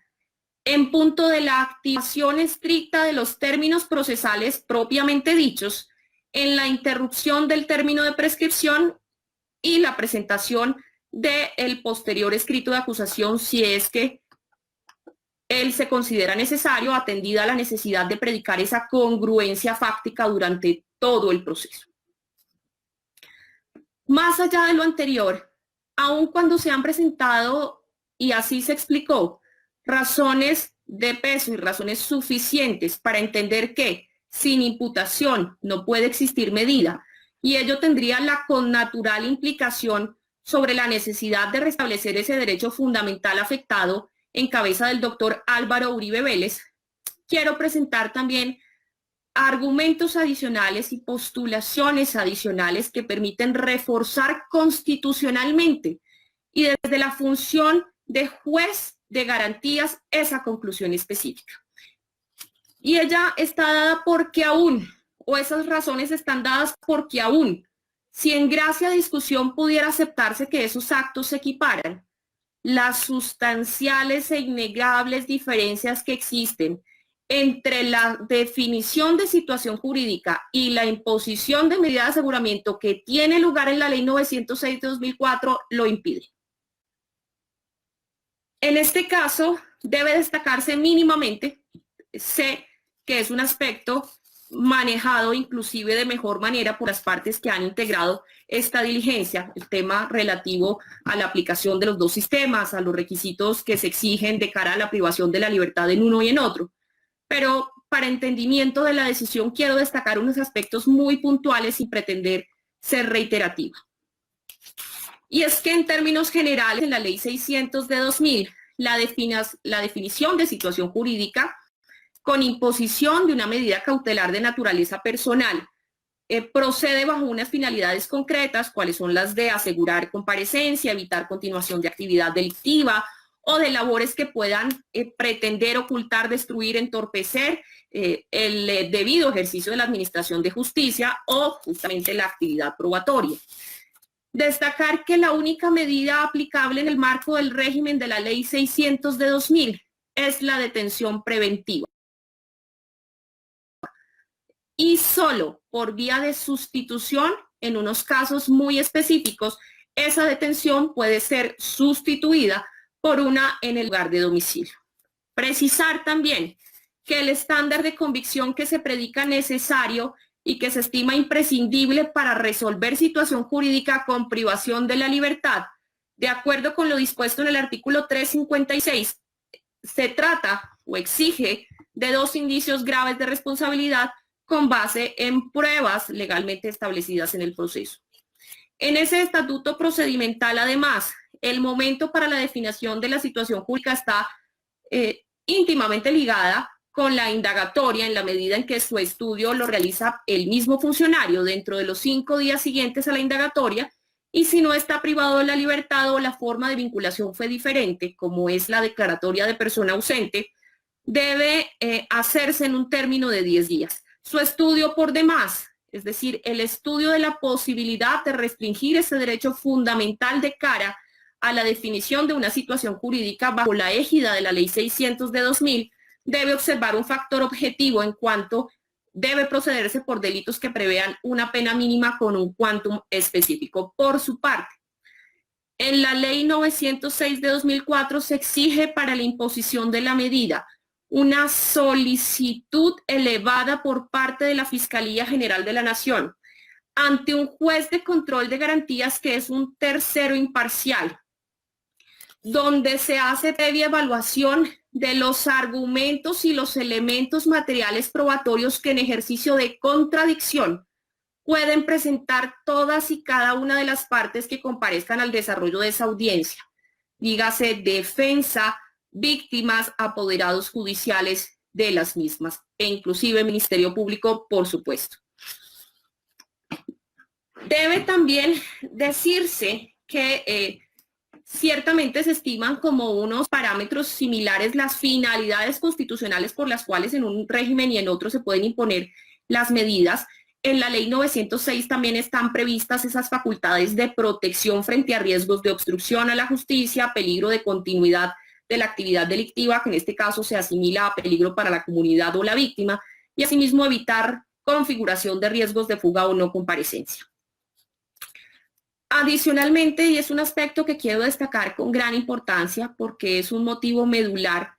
A: en punto de la activación estricta de los términos procesales propiamente dichos, en la interrupción del término de prescripción y la presentación del posterior escrito de acusación si es que él se considera necesario, atendida la necesidad de predicar esa congruencia fáctica durante todo el proceso. Más allá de lo anterior, aun cuando se han presentado, y así se explicó, razones de peso y razones suficientes para entender que sin imputación no puede existir medida, y ello tendría la connatural implicación sobre la necesidad de restablecer ese derecho fundamental afectado en cabeza del doctor Álvaro Uribe Vélez, quiero presentar también argumentos adicionales y postulaciones adicionales que permiten reforzar constitucionalmente y desde la función de juez de garantías esa conclusión específica. Y ella está dada porque aún, o esas razones están dadas porque aún, si en gracia de discusión pudiera aceptarse que esos actos se equiparan, las sustanciales e innegables diferencias que existen entre la definición de situación jurídica y la imposición de medida de aseguramiento que tiene lugar en la ley 906 de 2004 lo impide. En este caso, debe destacarse mínimamente, sé que es un aspecto manejado inclusive de mejor manera por las partes que han integrado esta diligencia, el tema relativo a la aplicación de los dos sistemas, a los requisitos que se exigen de cara a la privación de la libertad en uno y en otro. Pero para entendimiento de la decisión quiero destacar unos aspectos muy puntuales sin pretender ser reiterativa. Y es que en términos generales, en la ley 600 de 2000, la definición de situación jurídica con imposición de una medida cautelar de naturaleza personal procede bajo unas finalidades concretas, cuáles son las de asegurar comparecencia, evitar continuación de actividad delictiva o de labores que puedan pretender ocultar, destruir, entorpecer el debido ejercicio de la administración de justicia o justamente la actividad probatoria. Destacar que la única medida aplicable en el marco del régimen de la Ley 600 de 2000 es la detención preventiva. Y solo por vía de sustitución, en unos casos muy específicos, esa detención puede ser sustituida por una en el lugar de domicilio. Precisar también que el estándar de convicción que se predica necesario y que se estima imprescindible para resolver situación jurídica con privación de la libertad, de acuerdo con lo dispuesto en el artículo 356, se trata o exige de 2 indicios graves de responsabilidad con base en pruebas legalmente establecidas en el proceso. En ese estatuto procedimental, además, el momento para la definición de la situación jurídica está íntimamente ligada con la indagatoria en la medida en que su estudio lo realiza el mismo funcionario dentro de los 5 días siguientes a la indagatoria, y si no está privado de la libertad o la forma de vinculación fue diferente, como es la declaratoria de persona ausente, debe hacerse en un término de 10 días. Su estudio por demás, es decir, el estudio de la posibilidad de restringir ese derecho fundamental de cara a la definición de una situación jurídica bajo la égida de la Ley 600 de 2000, debe observar un factor objetivo en cuanto debe procederse por delitos que prevean una pena mínima con un quantum específico. Por su parte, en la Ley 906 de 2004 se exige para la imposición de la medida una solicitud elevada por parte de la Fiscalía General de la Nación ante un juez de control de garantías que es un tercero imparcial, donde se hace previa evaluación de los argumentos y los elementos materiales probatorios que en ejercicio de contradicción pueden presentar todas y cada una de las partes que comparezcan al desarrollo de esa audiencia, dígase defensa, víctimas, apoderados judiciales de las mismas, e inclusive Ministerio Público, por supuesto. Debe también decirse que ciertamente se estiman como unos parámetros similares las finalidades constitucionales por las cuales en un régimen y en otro se pueden imponer las medidas. En la Ley 906 también están previstas esas facultades de protección frente a riesgos de obstrucción a la justicia, peligro de continuidad de la actividad delictiva, que en este caso se asimila a peligro para la comunidad o la víctima, y asimismo evitar configuración de riesgos de fuga o no comparecencia. Adicionalmente, y es un aspecto que quiero destacar con gran importancia porque es un motivo medular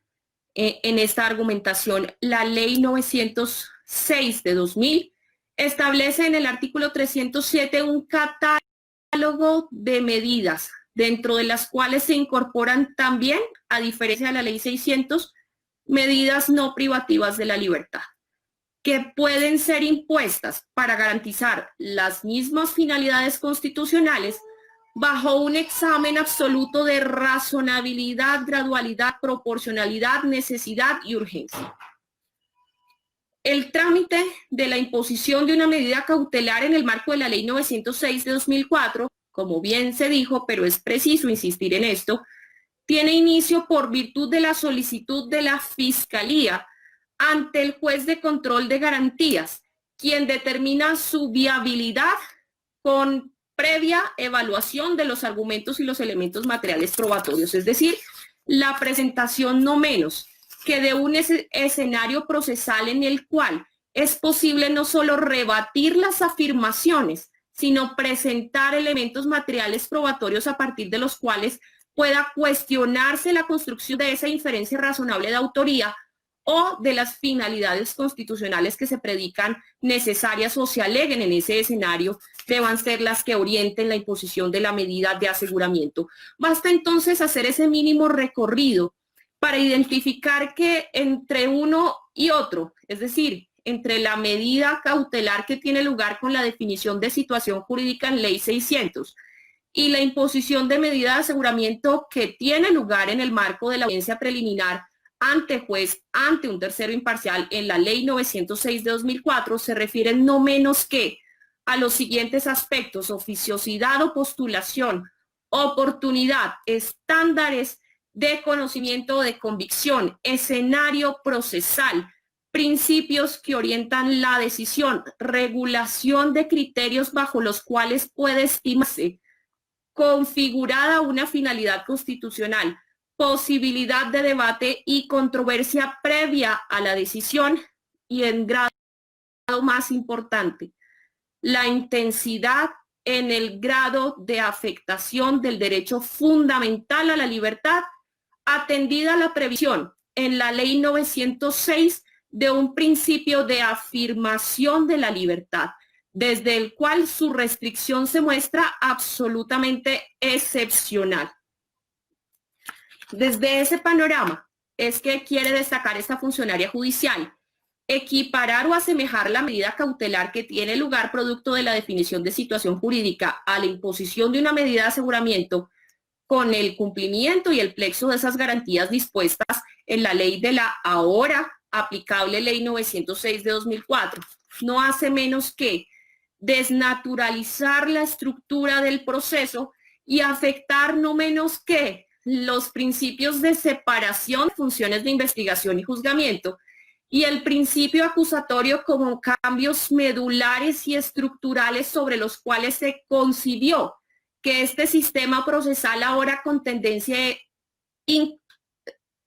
A: en esta argumentación, la Ley 906 de 2000 establece en el artículo 307 un catálogo de medidas, dentro de las cuales se incorporan también, a diferencia de la Ley 600, medidas no privativas de la libertad, que pueden ser impuestas para garantizar las mismas finalidades constitucionales bajo un examen absoluto de razonabilidad, gradualidad, proporcionalidad, necesidad y urgencia. El trámite de la imposición de una medida cautelar en el marco de la Ley 906 de 2004, como bien se dijo, pero es preciso insistir en esto, tiene inicio por virtud de la solicitud de la Fiscalía ante el juez de control de garantías, quien determina su viabilidad con previa evaluación de los argumentos y los elementos materiales probatorios, es decir, la presentación no menos que de un escenario procesal en el cual es posible no solo rebatir las afirmaciones, sino presentar elementos materiales probatorios a partir de los cuales pueda cuestionarse la construcción de esa inferencia razonable de autoría o de las finalidades constitucionales que se predican necesarias o se aleguen en ese escenario, deban ser las que orienten la imposición de la medida de aseguramiento. Basta entonces hacer ese mínimo recorrido para identificar que entre uno y otro, es decir, entre la medida cautelar que tiene lugar con la definición de situación jurídica en Ley 600 y la imposición de medida de aseguramiento que tiene lugar en el marco de la audiencia preliminar ante juez, ante un tercero imparcial en la Ley 906 de 2004, se refieren no menos que a los siguientes aspectos: oficiosidad o postulación, oportunidad, estándares de conocimiento o de convicción, escenario procesal, principios que orientan la decisión, regulación de criterios bajo los cuales puede estimarse configurada una finalidad constitucional, posibilidad de debate y controversia previa a la decisión y en grado más importante, la intensidad en el grado de afectación del derecho fundamental a la libertad, atendida la previsión en la Ley 906 de un principio de afirmación de la libertad, desde el cual su restricción se muestra absolutamente excepcional. Desde ese panorama es que quiere destacar esta funcionaria judicial, equiparar o asemejar la medida cautelar que tiene lugar producto de la definición de situación jurídica a la imposición de una medida de aseguramiento con el cumplimiento y el plexo de esas garantías dispuestas en la ley de la ahora aplicable Ley 906 de 2004. No hace menos que desnaturalizar la estructura del proceso y afectar no menos que los principios de separación de funciones de investigación y juzgamiento y el principio acusatorio como cambios medulares y estructurales sobre los cuales se concibió que este sistema procesal ahora con tendencia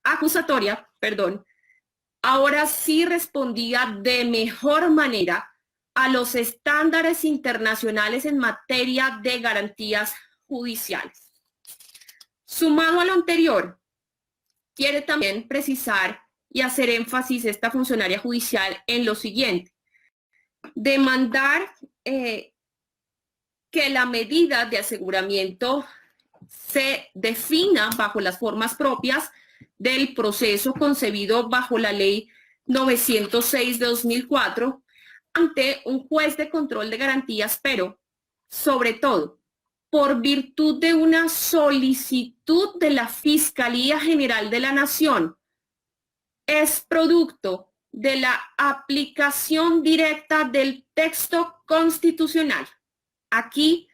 A: acusatoria, ahora sí respondía de mejor manera a los estándares internacionales en materia de garantías judiciales. Sumado a lo anterior, quiere también precisar y hacer énfasis esta funcionaria judicial en lo siguiente: demandar que la medida de aseguramiento se defina bajo las formas propias del proceso concebido bajo la Ley 906 de 2004 ante un juez de control de garantías, pero sobre todo por virtud de una solicitud de la Fiscalía General de la Nación, es producto de la aplicación directa del texto constitucional. Aquí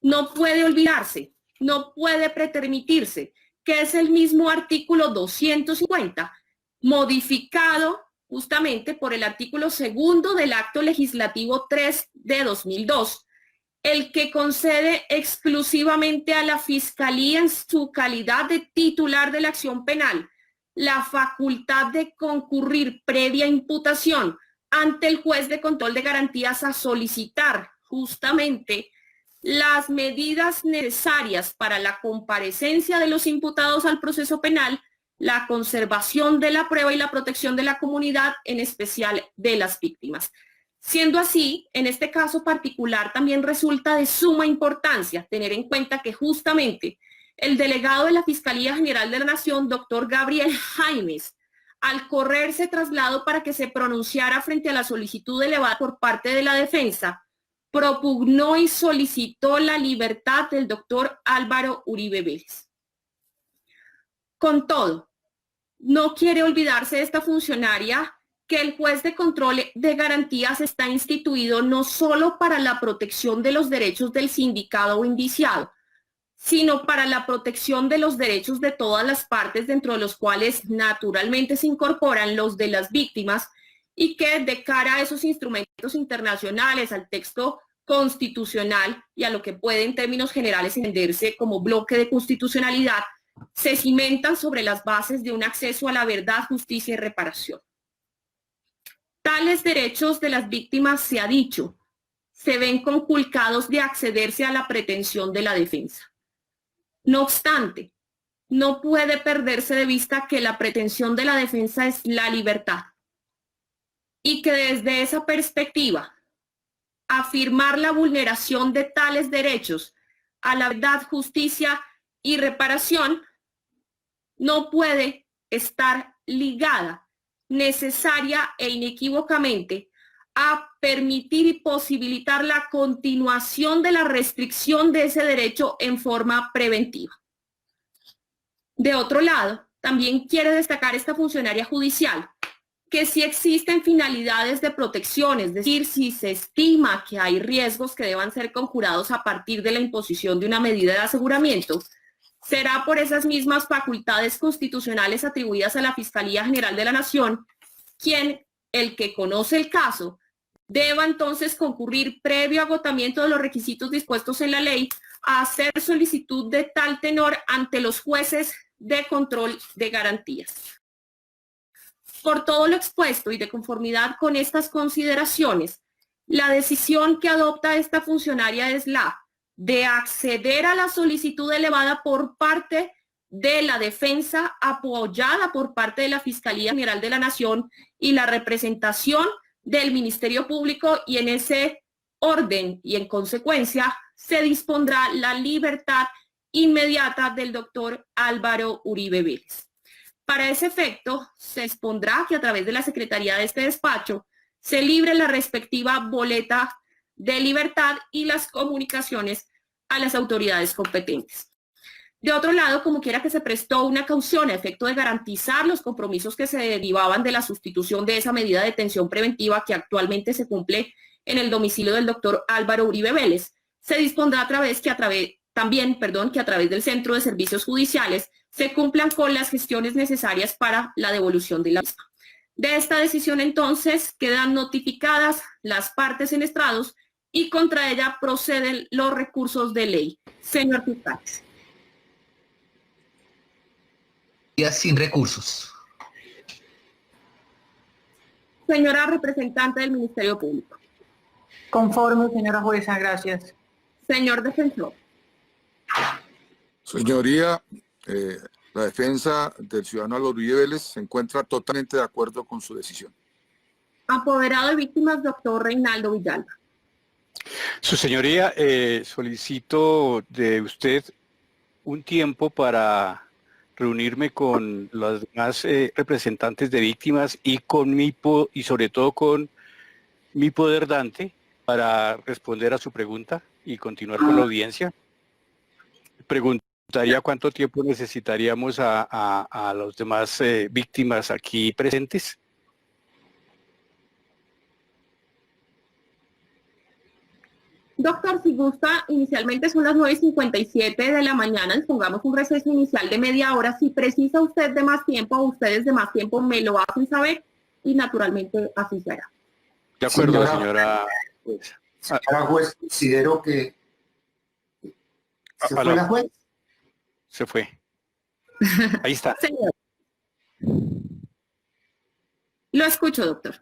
A: no puede olvidarse, no puede pretermitirse, que es el mismo artículo 250, modificado justamente por el artículo 2 del Acto Legislativo 3 de 2002, el que concede exclusivamente a la Fiscalía en su calidad de titular de la acción penal la facultad de concurrir previa imputación ante el juez de control de garantías a solicitar justamente las medidas necesarias para la comparecencia de los imputados al proceso penal, la conservación de la prueba y la protección de la comunidad, en especial de las víctimas. Siendo así, en este caso particular también resulta de suma importancia tener en cuenta que justamente el delegado de la Fiscalía General de la Nación, doctor Gabriel Jaimes, al correrse traslado para que se pronunciara frente a la solicitud elevada por parte de la defensa, propugnó y solicitó la libertad del doctor Álvaro Uribe Vélez. Con todo, no quiere olvidarse esta funcionaria que el juez de control de garantías está instituido no solo para la protección de los derechos del sindicado o indiciado, sino para la protección de los derechos de todas las partes, dentro de los cuales naturalmente se incorporan los de las víctimas, y que de cara a esos instrumentos internacionales, al texto constitucional y a lo que puede en términos generales entenderse como bloque de constitucionalidad, se cimentan sobre las bases de un acceso a la verdad, justicia y reparación. Tales derechos de las víctimas, se ha dicho, se ven conculcados de accederse a la pretensión de la defensa. No obstante, no puede perderse de vista que la pretensión de la defensa es la libertad y que desde esa perspectiva, afirmar la vulneración de tales derechos a la verdad, justicia y reparación no puede estar ligada necesaria e inequívocamente a permitir y posibilitar la continuación de la restricción de ese derecho en forma preventiva. De otro lado, también quiere destacar esta funcionaria judicial que si existen finalidades de protección, es decir, si se estima que hay riesgos que deban ser conjurados a partir de la imposición de una medida de aseguramiento, será por esas mismas facultades constitucionales atribuidas a la Fiscalía General de la Nación quien, el que conoce el caso, deba entonces concurrir previo agotamiento de los requisitos dispuestos en la ley a hacer solicitud de tal tenor ante los jueces de control de garantías. Por todo lo expuesto y de conformidad con estas consideraciones, la decisión que adopta esta funcionaria es la de acceder a la solicitud elevada por parte de la defensa apoyada por parte de la Fiscalía General de la Nación y la representación del Ministerio Público, y en ese orden y en consecuencia se dispondrá la libertad inmediata del doctor Álvaro Uribe Vélez. Para ese efecto, se dispondrá que a través de la Secretaría de este despacho se libre la respectiva boleta de libertad y las comunicaciones a las autoridades competentes. De otro lado, como quiera que se prestó una caución a efecto de garantizar los compromisos que se derivaban de la sustitución de esa medida de detención preventiva que actualmente se cumple en el domicilio del doctor Álvaro Uribe Vélez, se dispondrá a través que a través del Centro de Servicios Judiciales se cumplan con las gestiones necesarias para la devolución de la misma. De esta decisión, entonces, quedan notificadas las partes en estrados y contra ella proceden los recursos de ley. Señor fiscal.
B: Sin recursos.
A: Señora representante del Ministerio Público.
C: Conforme, señora jueza, gracias.
A: Señor defensor.
H: Señoría, la defensa del ciudadano Álvaro Uribe Vélez se encuentra totalmente de acuerdo con su decisión.
A: Apoderado de víctimas, doctor Reinaldo Villalba.
D: Su señoría, solicito de usted un tiempo para reunirme con los demás representantes de víctimas y y sobre todo con mi poder dante para responder a su pregunta y continuar con la audiencia. Preguntaría cuánto tiempo necesitaríamos a los demás víctimas aquí presentes.
A: Doctor, si gusta, inicialmente son las 9:57 de la mañana, dispongamos un receso inicial de media hora. Si precisa usted de más tiempo o ustedes de más tiempo, me lo hacen saber y naturalmente así será.
D: De acuerdo, señora juez.
F: Señora juez, considero que... ¿Se fue la juez?
D: Se fue. Ahí está.
A: Señor. Lo escucho, doctor.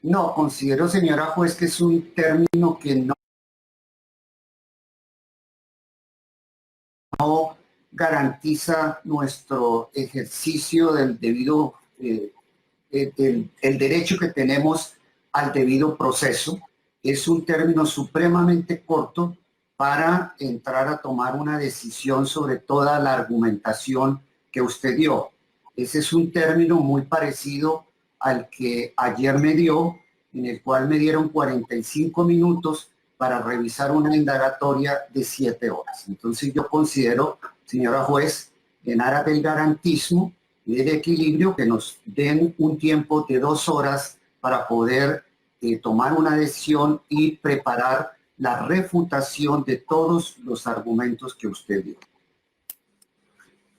F: No, considero, señora juez, que es un término que no garantiza nuestro ejercicio del debido, el derecho que tenemos al debido proceso. Es un término supremamente corto para entrar a tomar una decisión sobre toda la argumentación que usted dio. Ese es un término muy parecido al que ayer me dio, en el cual me dieron 45 minutos para revisar una indagatoria de 7 horas. Entonces yo considero, señora juez, en aras del garantismo y del equilibrio, que nos den un tiempo de 2 horas para poder tomar una decisión y preparar la refutación de todos los argumentos que usted dio.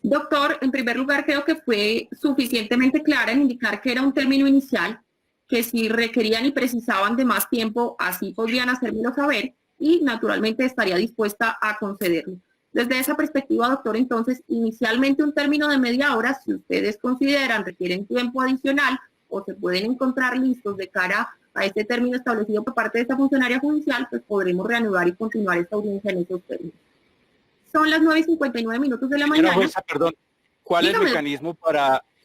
A: Doctor, en primer lugar, creo que fue suficientemente clara en indicar que era un término inicial, que si requerían y precisaban de más tiempo, así podrían hacérmelo saber y naturalmente estaría dispuesta a concederlo. Desde esa perspectiva, doctor, entonces, inicialmente un término de media hora, si ustedes consideran requieren tiempo adicional o se pueden encontrar listos de cara a este término establecido por parte de esta funcionaria judicial, pues podremos reanudar y continuar esta audiencia en esos términos. Son las 9:59 de la mañana.
D: Jueza, perdón, ¿cuál es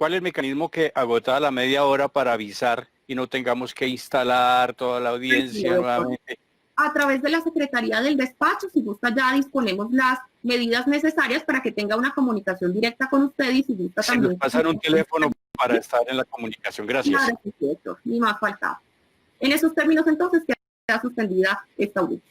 D: el mecanismo que agotada la media hora para avisar y no tengamos que instalar toda la audiencia nuevamente?
A: A través de la Secretaría del Despacho, si gusta ya disponemos las medidas necesarias para que tenga una comunicación directa con usted y si gusta también.
D: Nos pasan un teléfono para estar en la comunicación. Gracias.
A: Claro, ni más faltaba. En esos términos entonces queda suspendida esta audiencia.